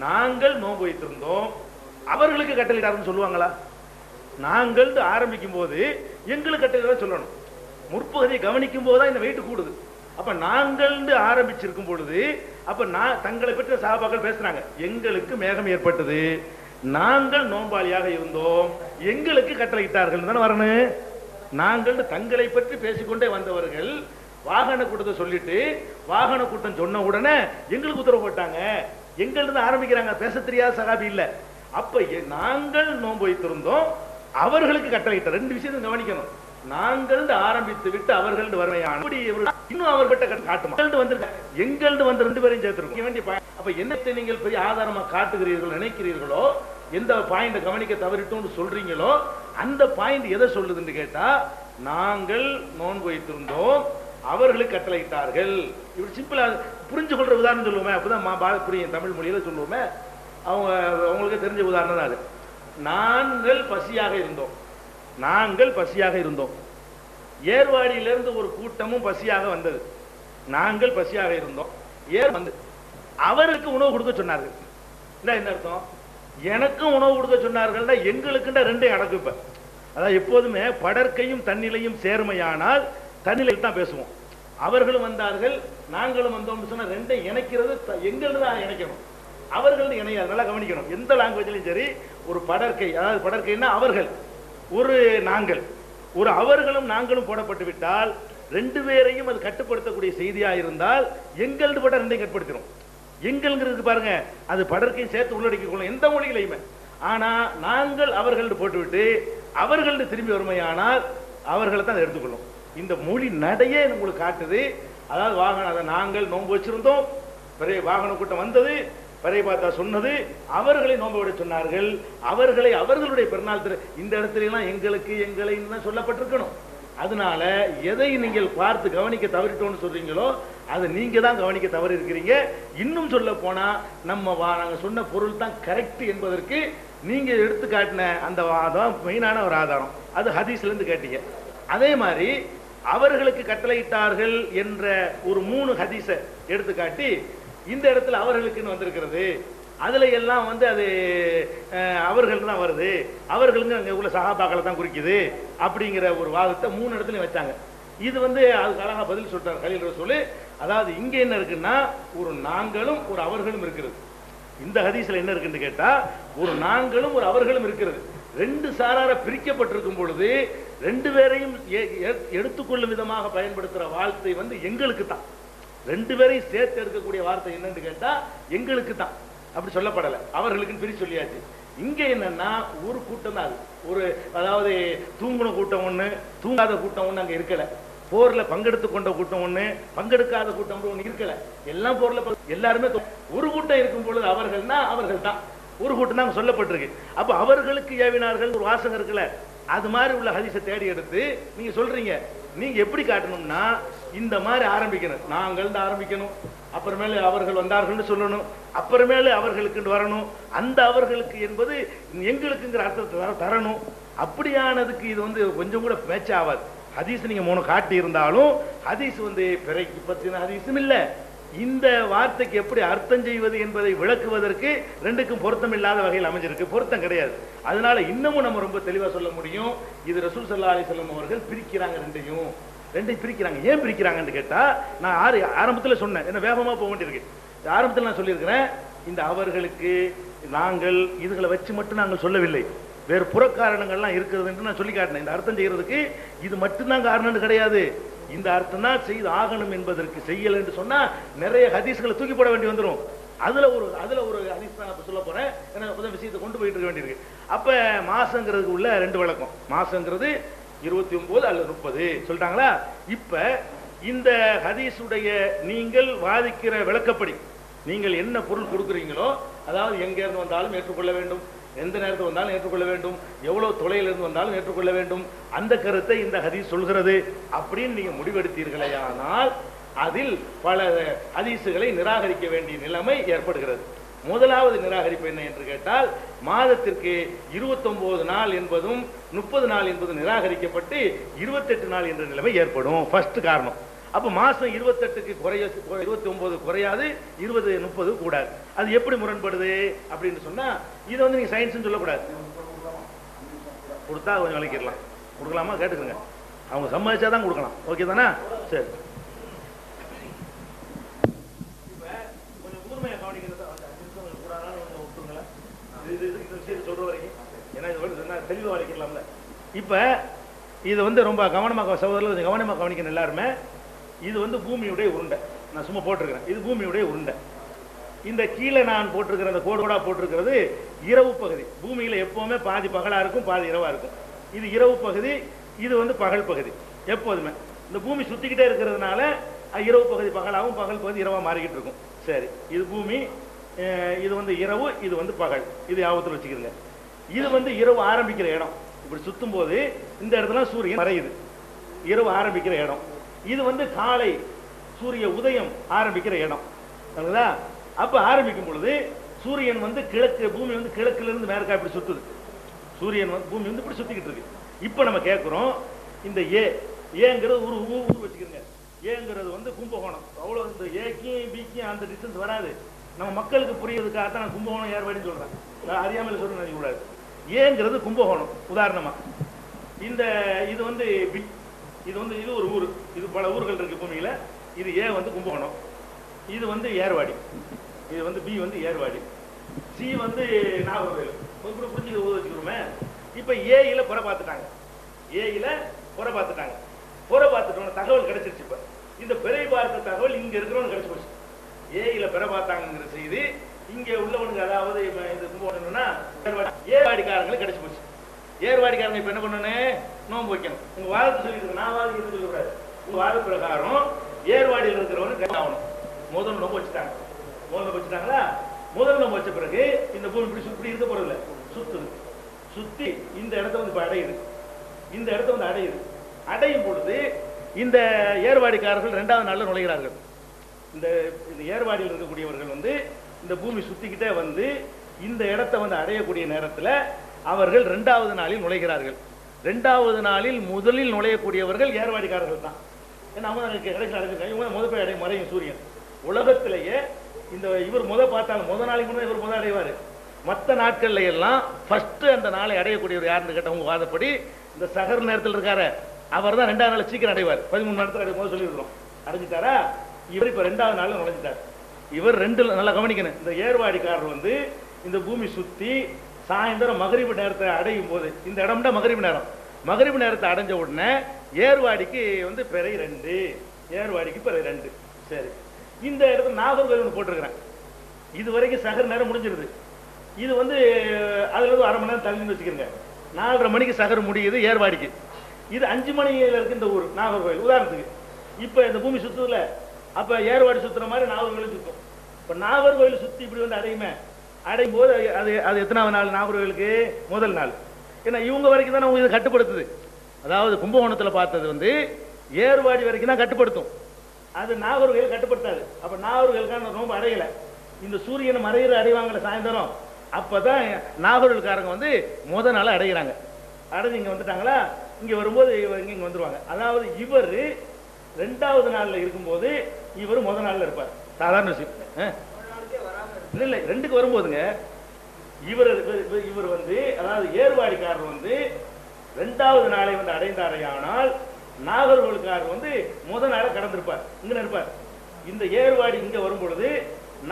நாங்கள் நோன்பு வைத்திருந்தோம், அவர்களுக்கு கட்டளையிட்டாருன்னு சொல்லுவாங்களா? நாங்கள் ஆரம்பிக்கும் போது எங்களுக்கு கட்டளை சொல்லணும். முற்பகுதியை கவனிக்கும் போதுதான் இந்த வெயிட் கூடுது. அப்ப நாங்கள் ஆரம்பிச்சிருக்கும் பொழுது அப்ப தங்களை பற்றி சஹாபாக்கள் பேசுறாங்க, எங்களுக்கு மேகம் ஏற்பட்டது, நாங்கள் நோன்பாளியாக இருந்தோம், எங்களுக்கு கட்டளையிட்டார்கள் தானே வரணும். நாங்கள் தங்களை பற்றி பேசிக்கொண்டே வந்தவர்கள் வாகன கூட்டத்தை சொல்லிட்டு வாகன கூட்டம் சொன்ன உடனே எங்களுக்கு உத்தரவு போட்டாங்க, எங்களுக்கு ஆரம்பிக்கிறாங்க. பேச தெரியாத சகாபி இல்ல. அப்ப நாங்கள் நோன்பு வைத்திருந்தோம், அவர்களுக்கு கட்டளையிட்ட. 2 விஷயத்தை கவனிக்கணும். நாங்கள் ஆரம்பித்து விட்டு அவர்கள் வறுமையான இன்னும் அவர்கிட்ட காட்டுமா வந்திருக்க எங்கள்டு வந்து 2 பேரையும் சேர்த்திருக்கோம் வேண்டிய அப்ப என்னத்தை நீங்கள் பெரிய ஆதாரமா காட்டுகிறீர்கள் நினைக்கிறீர்களோ எந்த பாயிண்ட் கவனிக்க தவறிட்டோம்னு சொல்றீங்களோ அந்த பாயிண்ட் எதை சொல்லுதுன்னு கேட்டா நாங்கள் நோன்பு வைத்திருந்தோம் அவர்களுக்கு கட்டளையிட்டார்கள். இப்படி சிம்பிளா புரிஞ்சு கொள்ற உதாரணம் சொல்லுவோமே அப்பதான் புரியும் தமிழ் மொழியில சொல்லுவோமே அவங்களுக்கு தெரிஞ்ச உதாரணம் தான் அது. நாங்கள் பசியாக இருந்தோம் ஏர்வாடியிலிருந்து ஒரு கூட்டமும் பசியாக வந்தது. நாங்கள் பசியாக இருந்தோம் வந்து அவருக்கு உணவு கொடுக்க சொன்னார்கள். என்ன அர்த்தம்? எனக்கும் உணவு கொடுக்க சொன்னார்கள் எங்களுக்குண்டா 2 அடக்கு. இப்ப அதாவது எப்போதுமே படற்கையும் தன்னிலையும் சேர்மையானால் தன்னிலையில் தான் பேசுவோம். அவர்களும் வந்தார்கள் நாங்களும் வந்தோம்னு சொன்னா 2 இணைக்கிறது எங்களுக்கு தான் இணைக்கணும், அவர்கள் இணையாது. நல்லா கவனிக்கணும். எந்த லாங்குவேஜ்லையும் சரி ஒரு படற்கை, அதாவது படற்கைன்னா அவர்கள், ஒரு நாங்கள், ஒரு அவர்களும் நாங்களும் போடப்பட்டு விட்டால் 2 பேரையும் அது கட்டுப்படுத்தக்கூடிய செய்தியா இருந்தால் எங்களது பட 2ஐயும் கட்டுப்படுத்திடும். எங்கள்ங்கிறது பாருங்க அது படற்கையும் சேர்த்து உள்ளடக்கிக் கொள்ளும் எந்த மொழிகளையுமே. ஆனா நாங்கள் அவர்கள் போட்டுவிட்டு அவர்கள் திரும்பி வறுமையானால் அவர்களை தான் எடுத்துக்கொள்ளும். இந்த மொழி நடையே உங்களுக்கு காட்டுது. அதாவது வாகனம் அதை நாங்கள் நோன்பு வச்சிருந்தோம், பெரிய வாகன கூட்டம் வந்தது, பெரிய பார்த்தா சொன்னது, அவர்களை நோன்பு விட சொன்னார்கள், அவர்களை அவர்களுடைய பெருநாள் இந்த இடத்துல எல்லாம் எங்களுக்கு எங்களை சொல்லப்பட்டிருக்கணும். அதனால எதை நீங்கள் பார்த்து கவனிக்க தவறிட்டோம்னு சொல்றீங்களோ அதை நீங்க தான் கவனிக்க தவறி இருக்கிறீங்க. இன்னும் சொல்ல போனா நாங்க சொன்ன பொருள் தான் கரெக்ட் என்பதற்கு நீங்க எடுத்து காட்டின அந்த வாதம் மெயினான ஒரு ஆதாரம். அது ஹதீஸ்ல இருந்து கேட்டீங்க. அதே மாதிரி அவர்களுக்கு கட்டளையிட்டார்கள் என்ற ஒரு 3 ஹதீஸை எடுத்து காட்டி இந்த இடத்துல அவர்களுக்குன்னு வந்திருக்கிறது, அதுல எல்லாம் அது அவர்கள் தான் வருது, அவர்களுக்கு அங்க உள்ள சஹாபாக்களை தான் குறிக்குது அப்படிங்கிற ஒரு வாதத்தை 3 இடத்துலயும் வச்சாங்க. இது அதுக்கு அழகா பதில் சொல்றார் கலீல் ரசூல். அதாவது இங்க என்ன இருக்குன்னா ஒரு நாங்களும் ஒரு அவர்களும் இருக்கிறது. இந்த ஹதீஸ்ல என்ன இருக்குன்னு கேட்டா ஒரு நாங்களும் ஒரு அவர்களும் இருக்கிறது. 2 சாரார பிரிக்கப்பட்டிருக்கும் பொழுது 2 பேரையும் எடுத்துக்கொள்ளும் விதமாக பயன்படுத்துற வார்த்தை எங்களுக்கு தான். 2 பேரையும் சேர்த்து எடுக்கக்கூடிய வார்த்தை என்னன்னு கேட்டா எங்களுக்கு தான். அப்படி சொல்லப்படல, அவர்களுக்கு பிரிச்சு சொல்லியாச்சு. இங்க என்னன்னா ஒரு கூட்டம் தான் அது. ஒரு அதாவது தூங்குன கூட்டம் ஒண்ணு, தூங்காத கூட்டம் ஒண்ணு அங்க இருக்கல. போர்ல பங்கெடுத்து கொண்ட கூட்டம் ஒண்ணு, பங்கெடுக்காத கூட்டம் ஒண்ணு இருக்கல. எல்லாம் போர்ல எல்லாருமே ஒரு கூட்டம் இருக்கும் பொழுது அவர்கள்னா அவர்கள் தான் ஒரு கூட்டம் தான் சொல்லப்பட்டிருக்கு. அப்ப அவர்களுக்கு ஏவினார்கள் ஒரு வாசகம் இருக்குல்ல, அது மாதிரி உள்ள ஹதீஸை தேடி எடுத்து நீங்க சொல்றீங்க. நீங்க எப்படி காட்டணும்னா இந்த மாதிரி ஆரம்பிக்கணும், நாங்கள் ஆரம்பிக்கணும், அப்புறமேல அவர்கள் வந்தார்கள் சொல்லணும், அப்புறமேல அவர்களுக்கு வரணும், அந்த அவர்களுக்கு என்பது எங்களுக்குங்கிற அர்த்தத்தை தரணும். அப்படியானதுக்கு இது கொஞ்சம் கூட பேச்சு ஆகாது. ஹதீஸ் நீங்க 3 காட்டி இருந்தாலும் ஹதீஸ் பிறைக்கு பத்தின ஹதீஸும் இல்ல. இந்த வார்த்தைக்கு எப்படி அர்த்தம் செய்வது என்பதை விளக்குவதற்கு 2க்கும் பொருத்தம் இல்லாத வகையில் அமைஞ்சிருக்கு, பொருத்தம் கிடையாது. அதனால இன்னமும் நம்ம ரொம்ப தெளிவா சொல்ல முடியும். இது ரசூல் ஸல்லல்லாஹு அலைஹி வஸல்லம் அவர்கள் பிரிக்கிறாங்க, 2ஐயும் பிரிக்கிறாங்க. ஏன் பிரிக்கிறாங்கன்னு கேட்டா நான் ஆரம்பத்தில் சொன்னேன், என்ன வேகமா போக வேண்டியிருக்கு. ஆரம்பத்தில் நான் சொல்லியிருக்கிறேன், இந்த அவர்களுக்கு நாங்கள் இதுகளை வச்சு மட்டும் நாங்கள் சொல்லவில்லை, வேறு புறக்காரணங்கள்லாம் இருக்கிறது என்று நான் சொல்லி காட்டினேன். இந்த அர்த்தம் செய்யறதுக்கு இது மட்டும்தான் காரணம் கிடையாது, இந்த அர்த்தம் தான் செய்து ஆகணும் என்பதற்கு செய்யல என்று சொன்னா நிறைய ஹதீஸ்களை தூக்கி போட வேண்டி வந்துடும். அதுல ஒரு ஹதீஸ் தான் சொல்ல போறேன், விஷயத்தை கொண்டு போயிட்டு இருக்க வேண்டியிருக்கு. அப்ப மாசங்கிறதுக்கு உள்ள 2 விளக்கம். மாசங்கிறது 29 அல்லது 30 சொல்லிட்டாங்களா. இப்ப இந்த ஹதீஸுடைய நீங்கள் வாதிக்கிற விளக்கப்படி நீங்கள் என்ன பொருள் கொடுக்குறீங்களோ, அதாவது எங்க இருந்து வந்தாலும் ஏற்றுக்கொள்ள வேண்டும், எந்த நேரத்தில் வந்தாலும் ஏற்றுக்கொள்ள வேண்டும், எவ்வளவு தொலையிலிருந்து வந்தாலும் ஏற்றுக்கொள்ள வேண்டும், அந்த கருத்தை இந்த ஹதீஸ் சொல்கிறது அப்படின்னு நீங்க முடிவெடுத்தீர்களே, ஆனால் அதில் பல ஹதீஸுகளை நிராகரிக்க வேண்டிய நிலைமை ஏற்படுகிறது. முதலாவது நிராகரிப்பு என்ன என்று கேட்டால், மாதத்திற்கு 29 நாள் என்பதும் 30 நாள் என்பதும் நிராகரிக்கப்பட்டு 28 நாள் என்ற நிலைமை ஏற்படும். ஃபர்ஸ்ட் காரணம். அப்ப மாசம் 28க்கு 29 குறையாது, 20 30 கூடாது. அது எப்படி முரண்படுது அப்படின்னு சொன்னா இது நீங்க சயின்ஸ் சொல்லக்கூடாது. கொடுத்தா கொஞ்சம் விளக்கிடலாம். கொடுக்கலாமா கேட்டுக்கோங்க, அவங்க சம்மதிச்சாதான் கொடுக்கலாம். ஓகே தானே? சரி, கொஞ்சம் கூர்மையா கவனிக்கிறது சொல்ற வரைக்கும், ஏன்னா தெளிவா வளைக்கலாம்ல. இப்ப இது ரொம்ப கவனமாக சகோதரர்கள் கொஞ்சம் கவனமா கவனிக்கணும் எல்லாருமே. இது பூமியுடைய உருண்டை, நான் சும்மா போட்டிருக்கிறேன். இது பூமியுடைய உருண்டை. இந்த கீழே நான் போட்டிருக்கிற அந்த கோடோடா போட்டிருக்கிறது இரவு பகுதி. பூமியில எப்பவுமே பாதி பகலா இருக்கும், பாதி இரவா இருக்கும். இது இரவு பகுதி, இது வந்து பகல் பகுதி. எப்போதுமே இந்த பூமி சுத்திக்கிட்டே இருக்கிறதுனால இரவு பகுதி பகலாகவும் பகல் பகுதி இரவா மாறிக்கிட்டு இருக்கும். சரி, இது பூமி, இது வந்து இரவு, இது வந்து பகல். இது ஞாபகத்தில் வச்சுக்கிறீங்க. இது வந்து இரவு ஆரம்பிக்கிற இடம். இப்படி சுத்தும் போது இந்த இடத்துல சூரியன் மறையுது, இரவு ஆரம்பிக்கிற இடம். இது வந்து காலை சூரிய உதயம் ஆரம்பிக்கிற இடம். அப்ப ஆரம்பிக்கும் பொழுது சூரியன் வந்து கிழக்கு, பூமி வந்து கிழக்குல இருந்து மேற்கா இப்படி சுத்துது. சூரியன் வந்து பூமி வந்து இப்படி சுத்திக்கிட்டு இருக்கு. இப்ப நம்ம கேட்கிறோம், இந்த ஏங்கிறது ஒரு ஊர் வச்சுக்கிறோங்க. ஏங்கிறது வந்து கும்பகோணம். அவ்வளவு இந்த ஏக்கும் பிக்கும் அந்த டிஸ்டன்ஸ் வராது. நம்ம மக்களுக்கு புரியறதுக்காக தான் நான் கும்பகோணம் ஏர்வாடின்னு சொல்றேன், அறியாமல் சொல்ல நினைக்க கூடாது. ஏங்கிறது கும்பகோணம் உதாரணமா. இந்த இது வந்து பி, இது வந்து இது ஒரு ஊர். இது பல ஊர்கள் இருக்கு பூமியில. இது ஏ வந்து கும்பகோணம், இது வந்து ஏர்வாடி, இது வந்து பி வந்து ஏர்வாடி, சி வந்து நாகர்கோவில். புரிஞ்சு வச்சுக்கிறோமே. இப்ப ஏயில புற பார்த்துட்டாங்க, ஏயில புற பார்த்துட்டாங்க. புற பார்த்துட்டோம், தகவல் கிடைச்சிருச்சு. இப்ப இந்த பிறை பார்த்த தகவல் இங்க இருக்கிறவங்க கிடைச்சு போச்சு. ஏயில பிற பார்த்தாங்கிற செய்தி இங்க உள்ளவனுக்கு, அதாவது இந்த கும்பகோணம்னா ஏர்வாடிக்காரங்களுக்கு கிடைச்சு போச்சு. ஏர்வாடிக்காரங்க இப்ப என்ன பண்ணணும், நோன்பு வைக்கணும். உங்க வாதத்தை சொல்லிட்டு நான் வாதம் சொல்லக்கூடாது. உங்க வாத பிரகாரம் ஏர்வாடியில் இருக்கிறவங்க ஆகணும். முதல் நோம்பு வச்சுட்டாங்க. முதல் நோம்பு வச்சுட்டாங்களா? முதல் நோம்பு வச்ச பிறகு இந்த பூமி இப்படி இருக்க போறது இல்லை, சுத்துது. சுத்தி இந்த இடத்த வந்து இப்ப அடையுது. இந்த இடத்த வந்து அடையுது. அடையும் பொழுது இந்த ஏர்வாடிக்காரர்கள் 2வது நாள்ல நுழைகிறார்கள். இந்த ஏர்வாடியில் இருக்கக்கூடியவர்கள் வந்து இந்த பூமி சுத்திக்கிட்டே வந்து இந்த இடத்தை வந்து அடையக்கூடிய நேரத்தில் அவர்கள் 2வது நாளில் நுழைகிறார்கள். 2வது நாளில் முதலில் நுழையக்கூடியவர்கள் ஏர்வாடிக்காரர்கள் தான். ஏன்னா அவங்க கடைசியில் அடைஞ்சிருக்காங்க. இவங்க முதல் போய் அடைய மறையும் சூரியன். உலகத்திலேயே இந்த இவர் பார்த்தாலும் முதல் நாளைக்கு முன்னாடி இவர் அடைவார். மற்ற நாட்கள்ல எல்லாம் ஃபர்ஸ்ட் அந்த நாளை அடையக்கூடியவர் யாருன்னு கேட்டவங்க வாதப்படி இந்த சகர் நேரத்தில் இருக்காரு, அவர் தான் 2வது நாள் சீக்கிரம் அடைவார். 13 நேரத்தில் அடையும் சொல்லியிருக்கிறோம். அடைஞ்சிட்டாரா? இவர் இப்ப 2வது நாள் நுழைஞ்சிட்டார். இவர் 2 நல்லா கவனிக்கணும். இந்த ஏர்வாடிக்காரர் வந்து இந்த பூமி சுத்தி சாயந்தரம் மகரிபு நேரத்தை அடையும் போது, இந்த இடம்னா மகரிபு நேரம், மகரிபு நேரத்தை அடைஞ்ச உடனே ஏர்வாடிக்கு வந்து பிறை 2, ஏர்வாடிக்கு பிறை 2. சரி, இந்த இடத்துல நாகர்கோவில் போட்டிருக்கிறேன். இது வரைக்கும் சகர் நேரம் முடிஞ்சிருது. இது வந்து அதுல இருந்து 1/2 மணி நேரம் தள்ளி வச்சுக்கிறேங்க. 4:30 மணிக்கு சகர் முடியுது ஏர்வாடிக்கு. இது 5 மணியில இருக்கு இந்த ஊர் நாகர்கோவில் உதாரணத்துக்கு. இப்ப இந்த பூமி சுத்துதுல, அப்ப ஏர்வாடி சுத்துற மாதிரி நாகர்கோவில் சுத்தும். இப்ப நாகர்கோவில் சுத்தி இப்படி வந்து அடையும் போது அது எத்தனாவது நாள் நாகர்கோவிலுக்கு? முதல் நாள். ஏன்னா இவங்க வரைக்கும் தான் அவங்க இதை கட்டுப்படுத்துது. அதாவது கும்பகோணத்துல பார்த்தது வந்து ஏர்வாடி வரைக்கும் தான் கட்டுப்படுத்தும், அது நாகர்கோவில் கட்டுப்படுத்தாது. அப்ப நாகர்கோவிலுக்கான ரொம்ப அடையல. இந்த சூரியனை மறையிற அடைவாங்கல சாயந்தரம், அப்பதான் நாகர்கோவில்காரங்க வந்து முதல் நாள் அடைகிறாங்க. அடைஞ்சு இங்க வந்துட்டாங்களா, இங்க வரும்போது இங்க வந்துருவாங்க. அதாவது இவர் 2வது நாள்ல இருக்கும்போது இவர் முதல் நாள்ல இருப்பார். சாதாரண விஷயம் இல்ல. 2க்கு வரும்போதுங்க இவர் வந்து, அதாவது ஏர்வாடிக்காரர் வந்து 2வது நாளை வந்து அடைந்தாரையானால் நாகர்கோவில்காரர் வந்து முதல் நாளை கடந்திருப்பார், இங்க இருப்பார். இந்த ஏர்வாடி இங்க வரும் பொழுது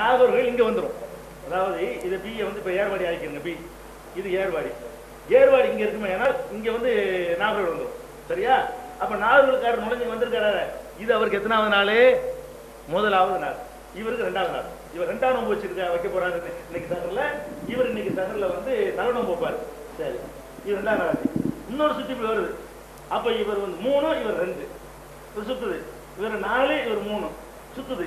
நாகர்கோவில் இங்க வந்துடும். அதாவது இது பி வந்து இப்ப ஏர்வாடி ஆகிக்கிறங்க. பி இது ஏர்வாடி. ஏர்வாடி இங்க இருக்குமே, ஏன்னா இங்க வந்து நாகர்கோவில் வந்துடும். சரியா? அப்ப நாகர்கோவில்காரர் நுழைஞ்சு வந்திருக்காரு. இது அவருக்கு எத்தனாவது நாள்? முதலாவது நாள். இவருக்கு 2வது நாள். இவர் 2ஆம் நோம்பு வைக்க போறாரு இன்னைக்கு சகர்ல. இவர் இன்னைக்கு சகர்ல வந்து தலைநோம்பு வைப்பாரு. சரி, இது 2ஆம் நாள். இன்னொரு சுத்தி இப்படி வருது. அப்ப இவர் வந்து 3, இவர் 2 சுத்துது. இவர் 4, இவர் 3 சுத்துது.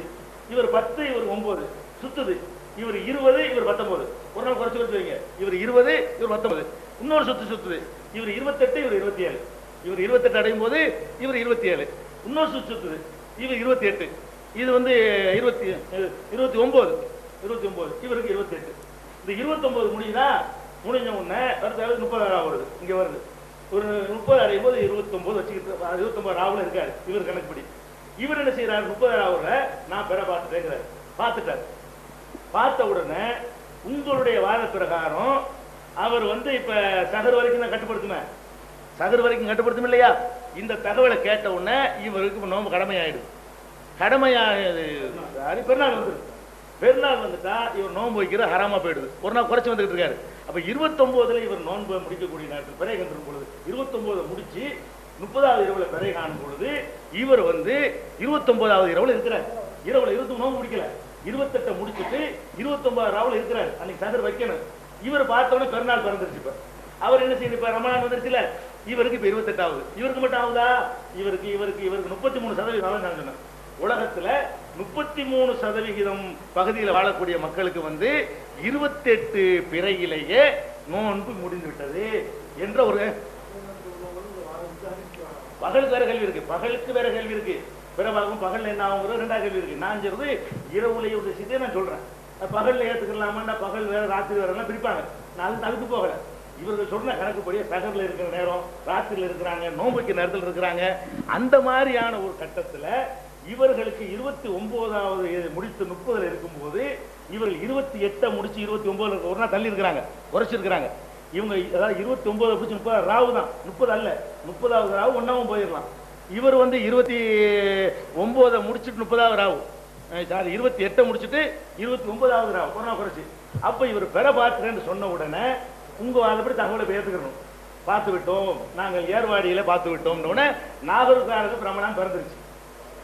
இவர் 10, இவர் 9 சுத்துது. இவர் 20, இவர் 19. ஒரு நாள் குறைச்சு வைங்க. இவர் 20, இவர் 19. இன்னொரு சுத்துது. இவர் 28, இவர் 27. இவர் 28 அடையும் போது இவர் 27. இன்னொரு சுத்துது. இவர் 28. இது வந்து 29. இவருக்கு 28. இந்த 29 முடியுதா? முடிஞ்ச உடனே அடுத்த 30 வருது. இங்க வருது. ஒரு 30 அடையும் போது 29 வச்சுக்கிட்டு 29 ராவுல இருக்காரு இவர் கணக்குப்படி. இவர் என்ன செய்யறாரு? 30 ராவுல நான் பெற பார்த்துட்டேங்கிறார். பார்த்துட்டார். பார்த்த உடனே உங்களுடைய வாத பிரகாரம் அவர் வந்து இப்ப சகர் வரைக்கும் தான் கட்டுப்படுத்துமே, சகர் வரைக்கும் கட்டுப்படுத்தும் இல்லையா? இந்த தகவலை கேட்ட உடனே இவருக்கு நோம்பு கடமையாயிடுது. கடமையாகுது. பெருநாள் வந்துருக்கு. பெருநாள் வந்துட்டா இவர் நோன்பு வைக்கிற ஹராமா போயிடுது. ஒரு நாள் குறைச்சி வந்துகிட்டு இருக்காரு. அப்ப 29 இவர் நோன்பு முடிக்கக்கூடிய நேரத்தில் பிறை கண்டும் பொழுது 29 முடிச்சு 30வது இரவுல பிறை காணும் பொழுது இவர் வந்து 29வது இரவுல இருக்கிறார். இரவுல 20 நோன்பு முடிக்கல, 28 முடிச்சுட்டு 29 ராவுல இருக்கிறார். அன்னைக்கு சகர் வைக்கணும். இவர் பார்த்தோன்னே பெருநாள் பிறந்துருச்சு. இப்ப அவர் என்ன செய்யுது? இப்ப ரமலான் வந்துருச்சுல, இவருக்கு இப்ப 28 ஆகுது. இவருக்கு மட்டும் ஆகுதா? இவருக்கு 33% நான் சொன்னேன். உலகத்துல 33% பகுதியில் வாழக்கூடிய மக்களுக்கு 28 பிறையிலேயே நோன்பு முடிந்து விட்டது என்ற ஒரு பகலுக்கு வேற கேள்வி இருக்கு. பிறவாகும் பகல் என்ன ஆகுங்கிற 2வது கேள்வி இருக்கு. நான் சொல்றது இரவுலையே ஒரு விஷயத்தை நான் சொல்றேன். பகல்ல ஏத்துக்கலாமா? பகல் வேற ராத்திரி வேற எல்லாம் பிரிப்பாங்க. நான் அதுக்கு போகல. இவர்கள் சொன்ன கணக்குப்படியே சகர்ல இருக்கிற நேரம், ராத்திரில இருக்கிறாங்க, நோம்புக்கு நேரத்தில் இருக்கிறாங்க. அந்த மாதிரியான ஒரு கட்டத்துல இவர்களுக்கு 29வது முடித்து 30ல இருக்கும்போது இவர்கள் 28 முடிச்சு 29 இருக்க ஒரு நாள் தள்ளி இருக்கிறாங்க, குறைச்சிருக்கிறாங்க. இவங்க அதாவது 29 பிடிச்சி 30 ராவு தான், 30 அல்ல, 30வது ராவு ஒன்னாவும் போயிடலாம். இவர் 29 முடிச்சுட்டு 30வது ராவு, சாரி 28 முடிச்சுட்டு 29வது ராவு ஒரு நாள் குறைச்சி. அப்ப இவர் பெற பார்க்கிறேன்னு சொன்ன உடனே உங்க அதுபடி தகவலை ஏத்துக்கணும். பார்த்து விட்டோம், நாங்கள் ஏர்வாடியில பார்த்து விட்டோம். நாகூருக்காரருக்கு பிரமணம் பிறந்துருச்சு.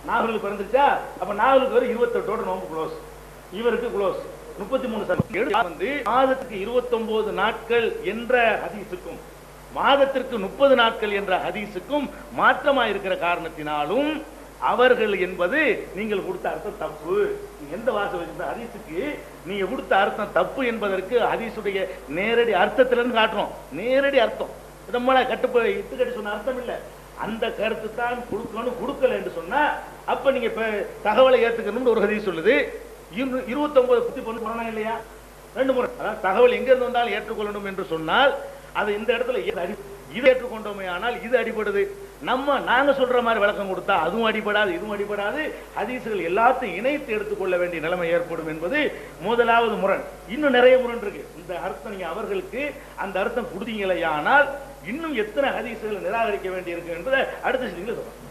நாகூருக்கு பிறந்துருச்சா? அப்ப நாகூருக்கு வரை 28ஓட நோம்பு க்ளோஸ், இவருக்கு க்ளோஸ். 33% மாதத்துக்கு 29 நாட்கள் என்ற ஹதீஸுக்கும் மாதத்திற்கு 30 நாட்கள் என்ற ஹதீஸுக்கும் மாற்றமா இருக்கிற காரணத்தினாலும் அவர்கள் என்பது நீங்கள் கொடுத்த அர்த்தம் தப்பு. எந்த வாசம் வச்சிருந்த ஹதீஸுக்கு நீங்க கொடுத்த அர்த்தம் தப்பு என்பதற்கு ஹதீஸுடைய நேரடி அர்த்தத்திலிருந்து காட்டுறோம். நேரடி அர்த்தம் நம்மள இட்டுக்கட்டி சொன்ன அர்த்தம் இல்ல. அந்த கருத்து தான் கொடுக்கணும். கொடுக்கல என்று சொன்னா அப்ப நீங்க தகவலை ஏத்துக்கணும்னு ஒரு ஹதீஸ் சொல்லுது. 29 புத்தி பொண்ணு போனா இல்லையா? 2 முறை. அதாவது தகவல் எங்க இருந்து வந்தாலும் ஏற்றுக்கொள்ளணும் என்று சொன்னால் அது இந்த இடத்துல இது ஏற்றுக்கொண்டோமே ஆனால் இது அடிபடுது. நாங்க சொல்ற மாதிரி விளக்கம் கொடுத்தா அதுவும் அடிபடாது, இதுவும் அடிபடாது. ஹதீசுகள் எல்லாத்தையும் இணைத்து எடுத்துக்கொள்ள வேண்டிய நிலைமை ஏற்படும் என்பது முதலாவது முரண். இன்னும் நிறைய முரண் இருக்கு. இந்த அர்த்தம் நீங்க அவர்களுக்கு அந்த அர்த்தம் கொடுத்தீங்களே ஆனால் இன்னும் எத்தனை ஹதீசுகளை நிராகரிக்க வேண்டி இருக்கு என்பதை அடுத்த செய்திகளை சொல்றோம்.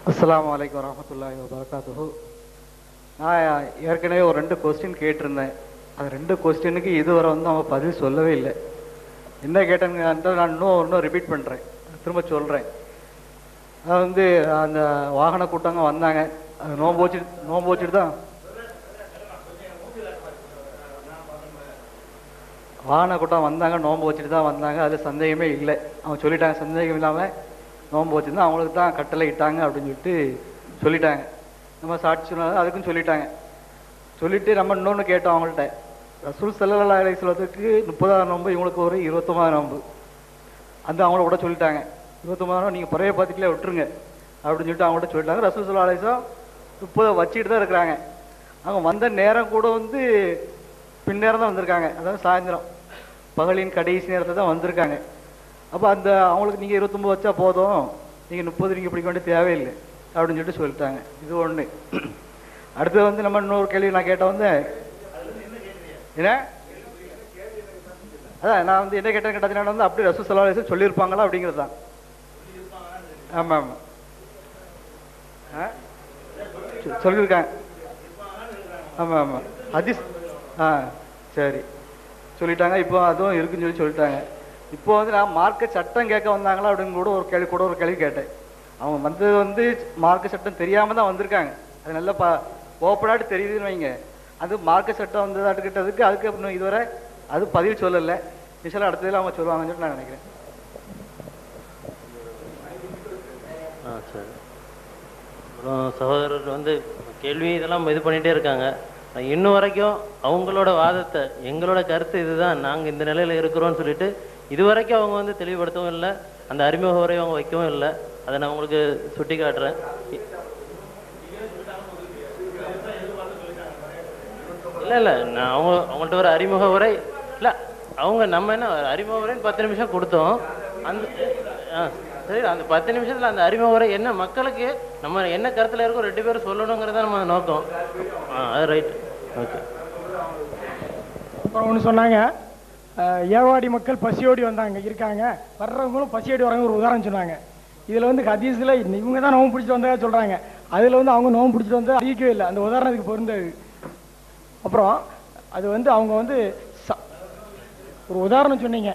அஸ்ஸலாமு அலைக்கும் வரஹ்மத்துல்லாஹி வபரகாத்துஹு. நான் ஏற்கனவே ஒரு 2 கொஸ்டின் கேட்டிருந்தேன். அது 2 கொஸ்டினுக்கு இதுவரை அவன் பதில் சொல்லவே இல்லை. என்ன கேட்டேன்னு நான் இன்னும் ரிப்பீட் பண்ணுறேன், திரும்ப சொல்கிறேன். அது அந்த வாகன கூட்டங்க வந்தாங்க, அது நோம்பு வச்சுட்டு தான் வாகன கூட்டம் வந்தாங்க, நோம்பு வச்சுட்டு தான் வந்தாங்க. அதில் சந்தேகமே இல்லை. அவங்க சொல்லிட்டாங்க, சந்தேகம் இல்லாமல் நோம்பு வச்சுருந்தா அவங்களுக்கு தான் கட்டளை இட்டாங்க அப்படின்னு சொல்லிட்டாங்க. நம்ம சாட்சி சொன்னாலும் அதுக்கும் சொல்லிட்டாங்க. சொல்லிட்டு நம்ம இன்னொன்று கேட்டோம் அவங்கள்ட்ட, ரசூல் ஸல்லல்லாஹு அலைஹி வஸல்லத்துக்கு 30வது நோம்பு, இவங்களுக்கு ஒரு 29வது நோம்பு. அந்த அவங்கள கூட சொல்லிட்டாங்க, 29வது நீங்கள் பிறைய பார்த்துக்கலே விட்டுருங்க அப்படின்னு சொல்லிட்டு அவங்கள்ட்ட சொல்லிட்டாங்க. ரசூல் ஸல்லல்லாஹு அலைஹி வஸல்லம் 30 வச்சுட்டு தான் இருக்கிறாங்க. அவங்க வந்த நேரம் கூட பின்னேரம் தான் வந்திருக்காங்க. அதாவது சாயந்தரம் பகலின் கடைசி நேரத்தில் தான் வந்திருக்காங்க. அப்போ அந்த அவங்களுக்கு நீங்கள் 29 வச்சா போதும், நீங்கள் 30 நீங்கள் பிடிக்க வேண்டிய தேவையில்லை அப்படின்னு சொல்லிட்டாங்க. இது ஒன்று. அடுத்து நம்ம இன்னொரு கேள்வி நான் கேட்டேன் என்ன, அதான் நான் என்ன கேட்டேன் அப்படி ரசூல் ஸல்லல்லாஹு அலைஹி வஸல்லம் சொல்லியிருப்பாங்களா அப்படிங்கிறது தான். ஆமாம் சொல்லியிருக்காங்க. ஆமாம் ஆமாம் ஹதீஸ் சரி சொல்லிட்டாங்க. இப்போ அதுவும் இருக்குன்னு சொல்லிட்டாங்க. இப்போ நான் மார்க்க சட்டம் கேட்க வந்தாங்களா அப்படின்னு கூட ஒரு கேள்வி கேட்டேன். அவங்க மார்க்க சட்டம் தெரியாமல் தான் வந்திருக்காங்க. அது நல்லா ஓப்பனாட்டு தெரியுதுன்னு வைங்க. அது மார்க்க சட்டம் வந்ததாட்டுக்கிட்டதுக்கு அதுக்கு இன்னும் இதுவரை அது பதில் சொல்லலை. நிச்சயம் அடுத்ததில் அவங்க சொல்லுவாங்கன்னு சொல்லிட்டு நான் நினைக்கிறேன். சரி. அப்புறம் சகோதரர் கேள்வி இதெல்லாம் இது பண்ணிகிட்டே இருக்காங்க. இன்னும் வரைக்கும் அவங்களோட வாதத்தை, எங்களோட கருத்து இதுதான், நாங்கள் இந்த நிலையில் இருக்கிறோம்னு சொல்லிட்டு இது வரைக்கும் அவங்க தெளிவுபடுத்தவும் இல்லை. அந்த அறிமுக உரையை அவங்க வைக்கவும் இல்லை. அதை நான் உங்களுக்கு சுட்டி காட்டுறேன். இல்லை நான் அவங்கள்ட்ட ஒரு அறிமுக உரை இல்லை, அவங்க நம்ம என்ன அறிமுக உரைன்னு 10 நிமிஷம் கொடுத்தோம். அந்த சரி, அந்த 10 நிமிஷத்தில் அந்த அறிமுக உரை என்ன மக்களுக்கு நம்ம என்ன கருத்தில் இருக்கோ 2 பேரும் சொல்லணுங்கிறத நம்ம நோக்கம். அது ரைட், ஓகே. அப்புறம் ஒன்று சொன்னாங்க, ஏவாடி மக்கள் பசியோடி இருக்காங்க, வர்றவங்களும் பசியோடி வர்றவங்க ஒரு உதாரணம் சொன்னாங்க. இதில் ஹதீஸில் இவங்க தான் நோம்பு பிடிச்சிட்டு வந்ததாக சொல்கிறாங்க. அதில் அவங்க நோம்பு பிடிச்சிட்டு வந்து அறிவிக்கவே இல்லை. அந்த உதாரணத்துக்கு பொருந்தது. அப்புறம் அது அவங்க ஒரு உதாரணம் சொன்னீங்க.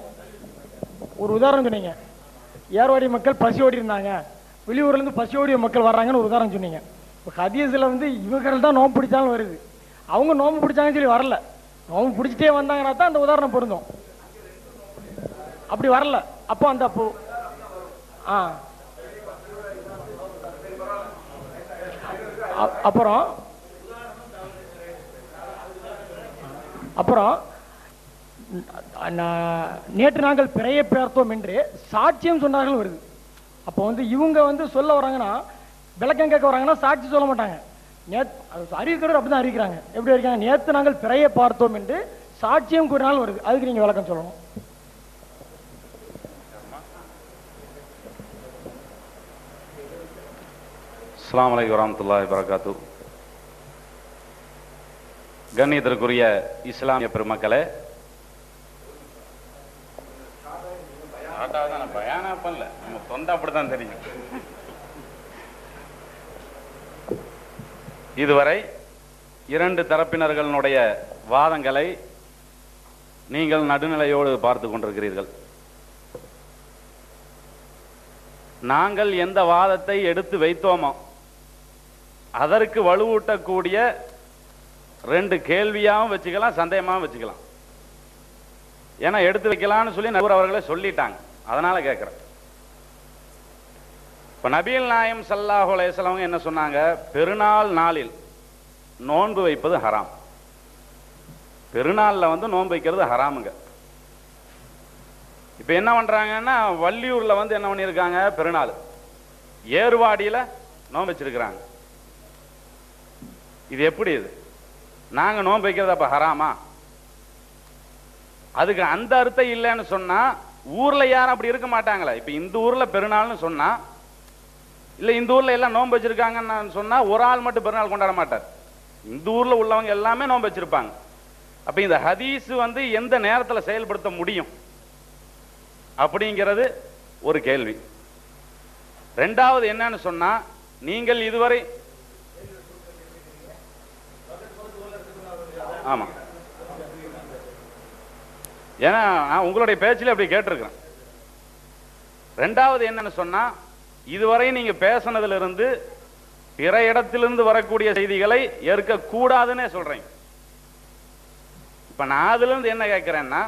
ஏர்வாடி மக்கள் பசியோடி இருந்தாங்க, வெளியூர்லேருந்து பசியோடிய மக்கள் வர்றாங்கன்னு ஒரு உதாரணம் சொன்னீங்க. இப்போ ஹதீஸில் வந்து இவர்கள் தான் நோம்பு பிடிச்சாலும் வருது, அவங்க நோம்பு பிடிச்சாங்கன்னு சொல்லி வரல. நோம்பு பிடிச்சிட்டே வந்தாங்கன்னா தான் அந்த உதாரணம் பொருந்தும். அப்படி வரல. அப்போ அந்த அப்போ அப்புறம் அப்புறம் நேற்று நாங்கள் பிறையை பார்த்தோம் என்று சாட்சியம் சொன்னார்கள் வருது. அப்போ வந்து இவங்க வந்து சொல்ல வராங்கன்னா, விளக்கம் கேட்க வராங்கன்னா சாட்சி சொல்ல மாட்டாங்க. அறிவிக்கிறவர் அப்படிதான் அறிவிக்கிறாங்க. எப்படி இருக்காங்க? நேற்று நாங்கள் பிறையை பார்த்தோம் என்று சாட்சியம் கூறினாலும் வருது. அதுக்கு நீங்க விளக்கம் சொல்லணும். அஸ்ஸலாமு அலைக்கும் வரஹ்மத்துல்லாஹி வபரகாத்து. கண்ணியத்திற்குரிய இஸ்லாமிய பெருமக்களே, தெரியும். இதுவரை இரண்டு தரப்பினர்களுடைய வாதங்களை நீங்கள் நடுநிலையோடு பார்த்து கொண்டிருக்கிறீர்கள். நாங்கள் எந்த வாதத்தை எடுத்து வைத்தோமோ அதற்கு வலுவூட்டக்கூடிய ரெண்டு கேள்வியாகவும் வச்சுக்கலாம், சந்தேகமாகவும் வச்சுக்கலாம். ஏன்னா எடுத்து வைக்கலாம்னு சொல்லி நபர் அவர்களே சொல்லிட்டாங்க, அதனால கேட்குறேன். இப்போ நபிகள் நாயம் ஸல்லல்லாஹு அலைஹி வஸல்லம் என்ன சொன்னாங்க? பெருநாள் நாளில் நோன்பு வைப்பது ஹராம். பெருநாளில் வந்து நோன்பு வைக்கிறது ஹராமுங்க. இப்போ என்ன பண்ணுறாங்கன்னா, வள்ளியூரில் வந்து என்ன பண்ணியிருக்காங்க? பெருநாள் ஏர்வாடியில் நோன்பு வச்சிருக்கிறாங்க. இது எப்படி? இது நாங்கள் நோன்பு வைக்கிறது அப்போ ஹராமா? அதுக்கு அந்த அர்த்தம் இல்லைன்னு சொன்னால் ஊரில் யாரும் அப்படி இருக்க மாட்டாங்களே. இப்போ இந்த ஊரில் பெருநாள்னு சொன்னால், இல்லை இந்த ஊரில் எல்லாம் நோன்பு வச்சிருக்காங்கன்னு சொன்னால் ஒரு ஆள் மட்டும் பெருநாள் கொண்டாட மாட்டார். இந்த ஊரில் உள்ளவங்க எல்லாமே நோன்பு வச்சிருப்பாங்க. அப்போ இந்த ஹதீஸ் வந்து எந்த நேரத்தில் செயல்படுத்த முடியும் அப்படிங்கிறது ஒரு கேள்வி. ரெண்டாவது என்னன்னு சொன்னா, நீங்கள் இதுவரை ஆமா, ஏன்னா நான் உங்களுடைய பேச்சில் அப்படி கேட்டிருக்கிறேன். ரெண்டாவது என்னன்னு சொன்னா, இதுவரை நீங்க பேசினதுல இருந்து பிற இடத்திலிருந்து வரக்கூடிய செய்திகளை ஏற்க கூடாதுன்னே சொல்றீங்க. இப்ப நான் அதுல இருந்து என்ன கேட்கிறேன்னா,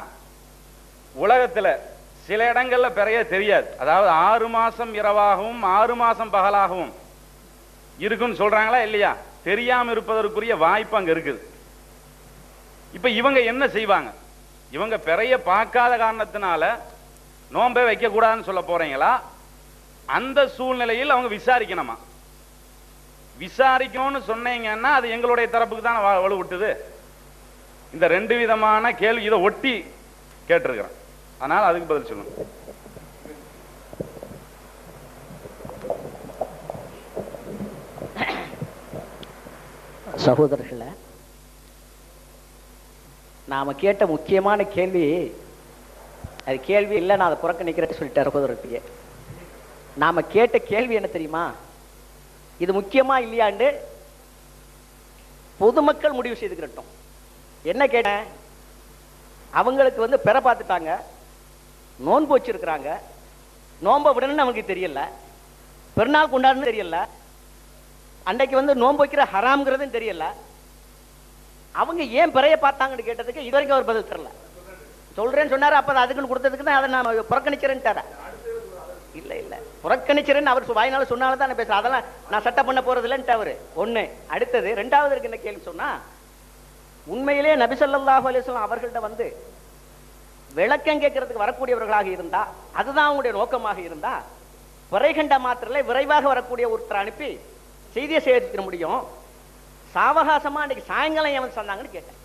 உலகத்துல சில இடங்கள்ல பிறைய தெரியாது, அதாவது 6 மாசம் இரவாகவும் 6 மாசம் பகலாகவும் இருக்குன்னு சொல்றாங்களா இல்லையா? தெரியாம இருப்பதற்குரிய வாய்ப்பு அங்க இருக்குது. இப்ப இவங்க என்ன செய்வாங்க? இவங்க பிறைய பார்க்காத காரணத்தினால நோன்பை வைக்க கூடாதுன்னு சொல்ல போறீங்களா? அந்த சூழ்நிலையில் அவங்க விசாரிக்கணுமா? விசாரிக்கணும்னு சொன்னீங்கன்னா அது எங்களுடைய தரப்புக்கு தான் வலுவிட்டுது. இந்த ரெண்டு விதமான கேள்வி இதை ஒட்டி கேட்டிருக்கிறேன், அதனால அதுக்கு பதில் சொல்லணும். சகோதரர்கள, நாம கேட்ட முக்கியமான கேள்வி, அது கேள்வி இல்லை, நான் அதை புறக்கணிக்கிறேன்னு சொல்லிட்டேன் சகோதரர்களே. நாம கேட்ட கேள்வி என்ன தெரியுமா? இது முக்கியமா இல்லையாண்டு பொதுமக்கள் முடிவு செய்துக்கிறட்டும். என்ன கேட்டேன்? அவங்களுக்கு வந்து பெற பார்த்துட்டாங்க, நோன்பு வச்சிருக்கிறாங்க, நோன்பை விடணும்னு அவங்களுக்கு தெரியல, பெருநாள் கொண்டாடுன்னு தெரியல, அன்றைக்கு வந்து நோன்பு வைக்கிற ஹராம்ங்கிறதும் தெரியல. அவங்க ஏன் பிறைய பார்த்தாங்கன்னு கேட்டதுக்கு இது வரைக்கும் அவர் பதில் தரல. சொல்றேன்னு சொன்னாரு, அப்ப அதுக்குன்னு கொடுத்ததுக்கு தான் அதை நான் புறக்கணிக்கிறேன்னு. இல்ல இல்ல, புறக்கணிச்சிருன்னு அவர் வாயினால சொன்னாலும் தான் நான் பேசுறேன். அதெல்லாம் நான் சட்டம் பண்ண போறது இல்லைன்ட்டு அவரு ஒண்ணு. அடுத்தது ரெண்டாவது இருக்கு என்ன கேள்வி சொன்னா, உண்மையிலே நபி ஸல்லல்லாஹு அலைஹி வஸல்லம் அவர்கள்ட்ட வந்து விளக்கம் கேட்கறதுக்கு வரக்கூடியவர்களாக இருந்தா, அதுதான் அவங்களுடைய நோக்கமாக இருந்தா, பிறைகண்ட மாத்திரல விரைவாக வரக்கூடிய ஒருத்தர் அனுப்பி செய்தியை சேகரிக்க முடியும். சாவகாசமா அன்னைக்கு சாயங்காலம் ஏன் சொன்னாங்கன்னு கேட்டேன்.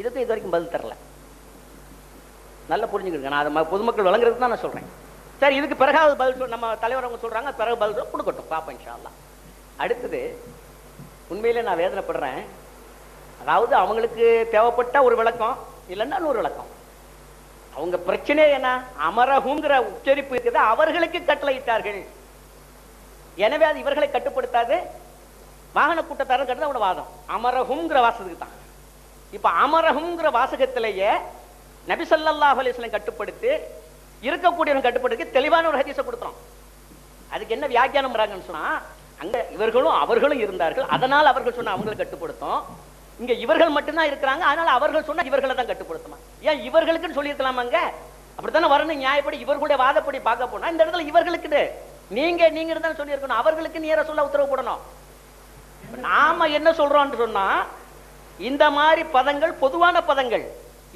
இதுக்கு இது வரைக்கும் பதில் தரல. நல்லா புரிஞ்சுக்கிடுங்க, நான் அதை பொதுமக்கள் வழங்குறதுக்கு தான் நான் சொல்றேன். சரி, இதுக்கு பிறகாவது பதில் நம்ம தலைவர் அவங்க சொல்றாங்க, பிறகு பதில் கொடுக்கட்டும், பாப்போம் இன்ஷா அல்லாஹ். அடுத்தது, உண்மையிலே நான் வேதனைப்படுறேன். அதாவது அவங்களுக்கு தேவைப்பட்ட ஒரு விளக்கம் இல்லைன்னா ஒரு விளக்கம். அவங்க பிரச்சனை என்ன? அமரகுங்கிற உச்சரிப்பு இருக்குது, அவர்களுக்கு கட்டளையிட்டார்கள், எனவே அது இவர்களை கட்டுப்படுத்தாது, வாகன கூட்டத்தாரன் கட்டுறது அவனோட வாதம். அமரகுங்கிற வாசகத்துக்கு தான். இப்ப அமரகுங்கிற வாசகத்திலேயே நபி ஸல்லல்லாஹு அலைஹி வஸல்லம் கட்டுப்படுத்தி இருக்கக்கூடியவன் கட்டுப்படுறதுக்கு தெளிவான ஒரு ஹதீஸை கொடுக்குறோம். அதுக்கு என்ன வியாக்கியானம் பண்றாங்கன்னு சொன்னா, அங்க இவர்களும் அவர்களும் இருந்தார்கள், அதனால் அவர்கள் சொன்ன அவங்களை கட்டுப்படுத்தும். இங்க இவர்கள் மட்டும்தான் இருக்கிறாங்க, அதனால அவர்கள் சொன்ன இவர்களை தான் கட்டுப்படுத்துமா. ஏன் இவர்களுக்குன்னு சொல்லியிருக்கலாமாங்க? அப்படித்தானே வரணும் நியாயப்படி. இவர்களுடைய வாதப்படி பார்க்க போனா இந்த இடத்துல இவர்களுக்கு நீங்க தான் சொல்லி இருக்கணும், அவர்களுக்கு நேர சொல்ல உத்தரவு போடணும். நாம என்ன சொல்றோம்னு சொன்னா, இந்த மாதிரி பதங்கள் பொதுவான பதங்கள்,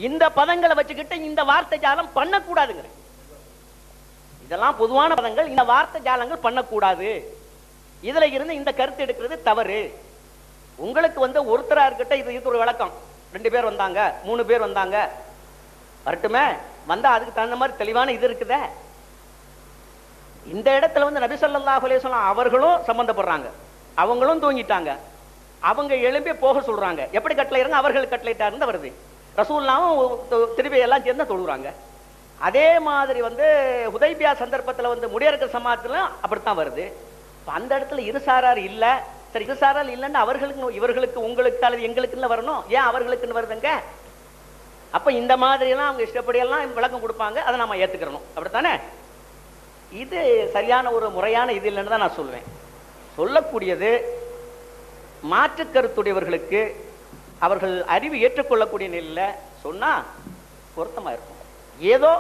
இந்த பதங்களை வச்சுக்கிட்டு இந்த வார்த்தை ஜாலம் பண்ணக்கூடாதுங்க. இதெல்லாம் பொதுவான பதங்கள், இந்த வார்த்தை ஜாலங்கள் பண்ணக்கூடாது. இதுல இருந்து இந்த கருத்து எடுக்கிறது தவறு. உங்களுக்கு ஒருத்தரா இருக்கட்டும், இது ஒரு விளக்கம். 2 பேர் வந்தாங்க, 3 பேர் வந்தாங்க, வரட்டுமே, வந்தா அதுக்கு தகுந்த மாதிரி தெளிவான இது இருக்குதே. இந்த இடத்துல நபி ஸல்லல்லாஹு அலைஹி வஸல்லம் அவர்களும் சம்பந்தப்படுறாங்க, அவங்களும் தூங்கிட்டாங்க, அவங்க எழும்பி போக சொல்றாங்க. எப்படி கட்டளை இருங்க, அவர்கள் கட்டளையிட்டாருன்னு வருது. ரசூலுல்லாஹும் திருப்பி எல்லாம் சேர்ந்து தொழுறாங்க. அதே மாதிரி ஹுதைபியா சந்தர்ப்பத்தில் முடியரக்க சமாத்துல அப்படித்தான் வருது. அந்த இடத்துல இருசாரார் இல்ல, சரி இருசாரார் இல்லைன்னு அவர்களுக்கு இவர்களுக்கு உங்களுக்கு அல்லது எங்களுக்குன்னு வரணும், ஏன் அவர்களுக்குன்னு வருதுங்க? அப்ப இந்த மாதிரி எல்லாம் அவங்க இஷ்டப்படியெல்லாம் விளக்கம் கொடுப்பாங்க, அதை நம்ம ஏத்துக்கிறணும். அப்படித்தானே? இது சரியான ஒரு முறையான இது இல்லைன்னு தான் நான் சொல்லுவேன். சொல்லக்கூடியது மாற்று கருத்துடையவர்களுக்கு அவர்கள் அறிவு ஏற்றுக்கொள்ளக்கூடிய நிலையில் சொன்னா பொருத்தமா இருக்கும். ஏதோ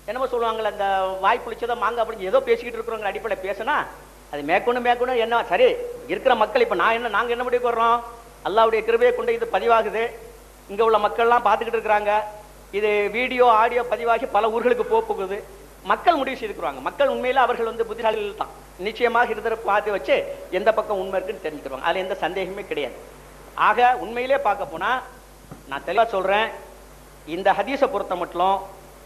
என்னமோ சொல்லுவாங்கல்ல, அந்த வாய் புளிச்சதோ மாங்க அப்படின்னு ஏதோ பேசிக்கிட்டு இருக்கிறவங்க அடிப்படையில் பேசினா அது மேற்கொண்டு என்ன சரி இருக்கிற மக்கள். இப்ப நாங்க என்ன முடிவு வர்றோம், அல்லாஹ்வுடைய கிருபையை கொண்டு இது பதிவாகுது, இங்க உள்ள மக்கள்லாம் பார்த்துக்கிட்டு இருக்கிறாங்க, இது வீடியோ ஆடியோ பதிவாகி பல ஊர்களுக்கு போகுது, மக்கள் முடிவு செய்திருக்கிறாங்க. மக்கள் உண்மையில அவர்கள் புத்திசாலிகள் தான், நிச்சயமாக இருந்த பார்த்து வச்சு எந்த பக்கம் உண்மை இருக்குன்னு தெரிஞ்சுக்கிறாங்க, அதுல எந்த சந்தேகமே கிடையாது. ஆக உண்மையிலே பார்க்க போனா நான் தெளிவா சொல்றேன், இந்த ஹதீஸை பொறுத்த மட்டும்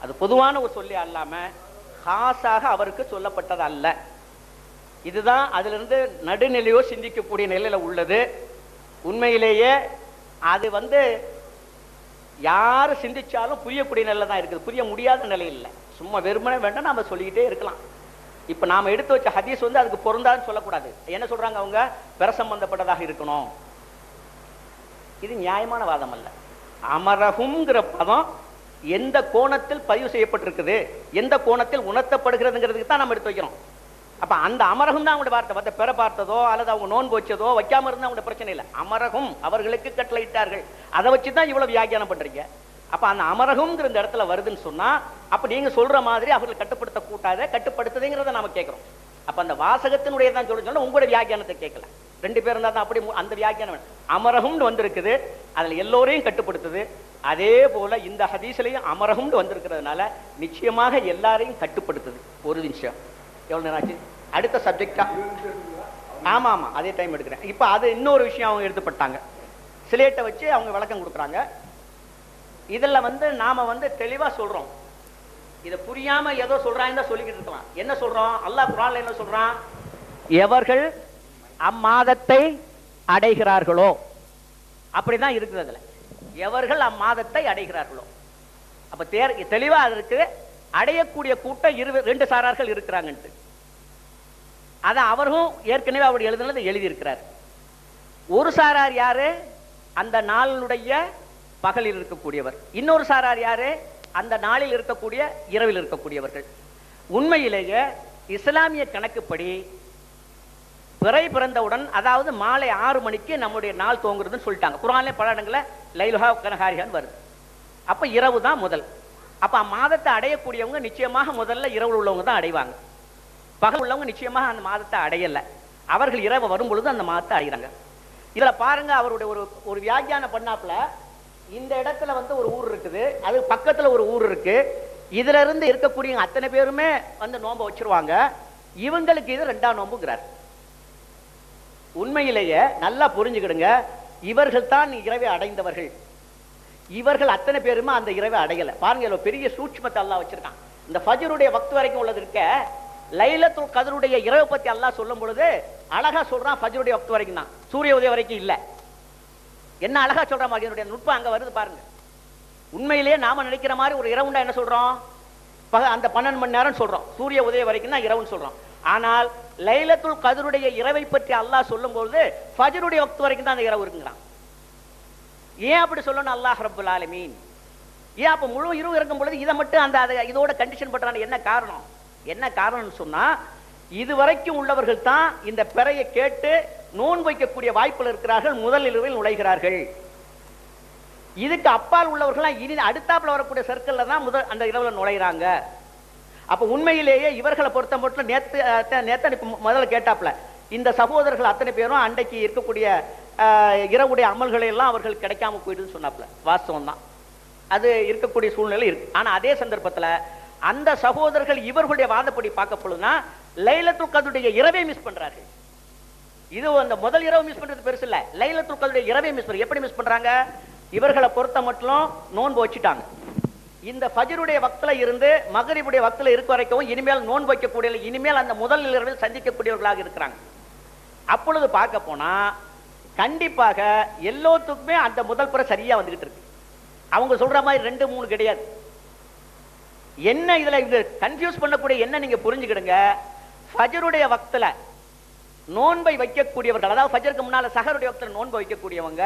அது பொதுவான ஒரு சொல்லி அல்லாம காசாக அவருக்கு சொல்லப்பட்டது அல்ல. இதுதான் அதுல இருந்து நடுநிலையோ சிந்திக்கக்கூடிய நிலையில உள்ளது. உண்மையிலேயே அது யாரு சிந்திச்சாலும் புரியக்கூடிய நிலையில தான் இருக்குது, புரிய முடியாத நிலை இல்லை. சும்மா வெறுமனே வேண்டாம் நாம சொல்லிக்கிட்டே இருக்கலாம். இப்ப நாம எடுத்து வச்ச ஹதீஸ் அதுக்கு பொருந்தாதுன்னு சொல்லக்கூடாது. என்ன சொல்றாங்க அவங்க, பெற சம்பந்தப்பட்டதாக இருக்கணும். இது நியாயமான வாதம் அல்ல. அமரகும்ங்கிற பதம் எந்த கோணத்தில் பதிவு செய்யப்பட்டிருக்குது, எந்த கோணத்தில் உணர்த்தப்படுகிறதுங்கிறதுக்கு தான் நம்ம எடுத்து வைக்கிறோம். அப்ப அந்த அமரகம் தான் அவங்களுடைய வார்த்தை, பெற பார்த்ததோ அல்லது அவங்க நோன்பு வச்சதோ வைக்காம இருந்தா அவங்க பிரச்சனை இல்லை. அமரகம் அவர்களுக்கு கட்டளையிட்டார்கள், அதை வச்சுதான் இவ்வளவு வியாக்கியானம் பண்றீங்க. அப்ப அந்த அமரகம்ங்கிற இந்த இடத்துல வருதுன்னு சொன்னா, அப்ப நீங்க சொல்ற மாதிரி அவர்கள் கட்டுப்படுத்த கூட்டாத கட்டுப்படுத்துதுங்கிறத நாம கேட்கிறோம். அப்ப அந்த வாசகத்தினுடைய தான் சொல்ல உங்களுடைய வியாக்கியானத்தை கேட்கல. 2 பேர் இருந்தா தான் அப்படி அந்த வியாக்கியானம் அமரகம்னு வந்திருக்குது, அதுல எல்லோரையும் கட்டுப்படுத்துது. அதே போல இந்த ஹதீஸ்லயும் அமரகம்னு வந்திருக்கிறதுனால நிச்சயமாக எல்லாரையும் கட்டுப்படுத்துது. ஒரு நிமிஷம், எவ்வளவு நேரம் ஆச்சு? அடுத்த சப்ஜெக்டா? ஆமா ஆமா, அதே டைம் எடுக்கிறேன். இப்ப அது இன்னொரு விஷயம் அவங்க எடுத்துப்பட்டாங்க, சிலேட்டை வச்சு அவங்க விளக்கம் கொடுக்குறாங்க. இதுல நாம தெளிவா சொல்றோம், இதை புரியாம ஏதோ சொல்றாங்க சொல்லிக்கிட்டு இருக்கலாம். என்ன சொல்றோம், அல்லாஹ் குர்ஆன்ல என்ன சொல்றான், எவர்கள் அம்மாதத்தை அடைகிறார்களோ, அப்படிதான் இருக்குது அதுல, எவர்கள் அம்மாதத்தை அடைகிறார்களோ. அப்ப தெளிவா இருக்கு, அடையக்கூடிய கூட்டம் 2 சாரார்கள் இருக்கிறாங்கன்ட்டு. அத அவரும் ஏற்கனவே அவர் எழுதுனது எழுதி இருக்கிறார். ஒரு சாரார் யாரு, அந்த நாளுடைய பகலில் இருக்கக்கூடியவர். இன்னொரு சாரார் யாரு, அந்த நாளில் இருக்கக்கூடிய இரவில் இருக்கக்கூடியவர்கள். உண்மையிலேயே இஸ்லாமிய கணக்குப்படி பிறை பிறந்தவுடன், அதாவது மாலை 6 மணிக்கு நம்முடைய நாள் தோங்குறதுன்னு சொல்லிட்டாங்க. குர்ஆன்ல பல இடங்கள்ல லைலுஹா கனஹாரிஹான்னு வருது. அப்ப இரவு தான் முதல். அப்ப மாதத்தை அடையக்கூடியவங்க நிச்சயமாக முதல்ல இரவு உள்ளவங்க தான் அடைவாங்க, பகல் உள்ளவங்க நிச்சயமாக அந்த மாதத்தை அடையல. அவர்கள் இரவு வரும் பொழுது அந்த மாதத்தை அடைகிறாங்க. இதுல பாருங்க, அவருடைய ஒரு வியாக்கியானம் பண்ணாப்புல, இந்த இடத்துல ஒரு ஊர் இருக்குது, அது பக்கத்துல ஒரு ஊர் இருக்கு, இதுல இருந்து இருக்கக்கூடிய அத்தனை பேருமே நோன்பு வச்சிருவாங்க, இவங்களுக்கு இது 2ஆம் நோன்புங்கிறார். உண்மையிலேயே நல்லா புரிஞ்சுக்கிடுங்க, இவர்கள் தான் இரவை அடைந்தவர்கள். இவர்கள் அத்தனை பேருமே அந்த இரவை அடையல. பாருங்க, பெரிய சூட்சுமத்தை அல்லாஹ் வச்சிருக்கான். இந்த ஃபஜ்ருடைய வக்த் வரைக்கும் உள்ளது இருக்க, லைலத்துல் கத்ருடைய இரவு பத்தி அல்லாஹ் சொல்லும் பொழுது அழகா சொல்றான், ஃபஜ்ருடைய வக்த் வரைக்கும் தான், சூரிய உதயம் வரைக்கும் இல்ல. என்ன அழகா சொல்றான், அதனுடைய நுட்பம் அங்க வருது பாருங்க. உண்மையிலேயே நாம நினைக்கிற மாதிரி ஒரு இரவுண்டா என்ன சொல்றோம், அந்த 12 மணி நேரம் சொல்றோம், சூரிய உதயம் வரைக்கும் தான் இரவுன்னு சொல்றோம். ஆனால் லைலத்துல் கத்ருடைய இரவை பற்றி அல்லாஹ் சொல்லும் பொழுது ஃபஜ்ருடைய வக்த் வரைக்கும் தான் அந்த இரவு இருக்குங்கிறான். ஏன் அப்படி சொல்லணும் அல்லாஹ் ரப்புல் ஆலமீன்? ஏன் அப்ப முழு இரவு இருக்கும் பொழுது இதை மட்டும் அந்த இதோட கண்டிஷன் பண்றாங்க? என்ன காரணம்? என்ன காரணம்னு சொன்னா இதுவரைக்கும் உள்ளவர்கள் தான் இந்த பிறையை கேட்டு நோன்பு வைக்கக்கூடிய வாய்ப்புகள் இருக்கிறார்கள், முதல் இரவில் நுழைகிறார்கள். இதுக்கு அப்பால் உள்ளவர்கள் இனி அடுத்தாப்புல வரக்கூடிய சர்க்கிள்ல தான் முதல் அந்த இரவுல நுழைகிறாங்க. அப்ப உண்மையிலேயே இவர்களை பொறுத்த மட்டும் நேத்து முதல்ல கேட்டாப்ல இந்த சகோதரர்கள் அத்தனை பேரும் அன்றைக்கு இருக்கக்கூடிய இரவுடைய அமல்களை எல்லாம் அவர்கள் கிடைக்காம போயிடுன்னு சொன்னாப்ல. வாஸ்தவம் தான், அது இருக்கக்கூடிய சூழ்நிலை இருக்கு. ஆனா அதே சந்தர்ப்பத்துல அந்த சகோதரர்கள் இவர்களுடைய வாதப்படி பார்க்க போனா லைலத்துல் கத்ருடைய இரவை மிஸ் பண்றார்கள். இது அந்த முதல் இரவு மிஸ் பண்றது பெருசு இல்ல, லைலத்துல் கத்ருடைய இரவை மிஸ் பண்றாங்க. எப்படி மிஸ் பண்றாங்க? இவர்களை பொறுத்த மட்டும் நோன்பு வச்சுட்டாங்க. இந்த ஃபஜ்ருடைய வக்துல இருந்து மகரிபுடைய வக்துல இருக்க வரைக்கும் இனிமேல் நோன்பு வைக்கக்கூடிய, இனிமேல் அந்த முதல் இரவில் சந்திக்கக்கூடியவர்களாக இருக்கிறாங்க. அப்பொழுது பார்க்க போனா கண்டிப்பாக எல்லோத்துக்குமே அந்த முதல் பிறை சரியா வந்துகிட்டு இருக்கு. அவங்க சொல்ற மாதிரி 2-3 கிடையாது. என்ன இதுல இது கன்ஃபியூஸ் பண்ணக்கூடிய என்ன நீங்க புரிஞ்சுக்கிடுங்க, ஃபஜ்ருடைய வக்துல நோன்பை வைக்கக்கூடியவர்கள், அதாவது ஃபஜ்ருக்கு முன்னால சஹருடைய வக்துல நோன்பை வைக்கக்கூடியவங்க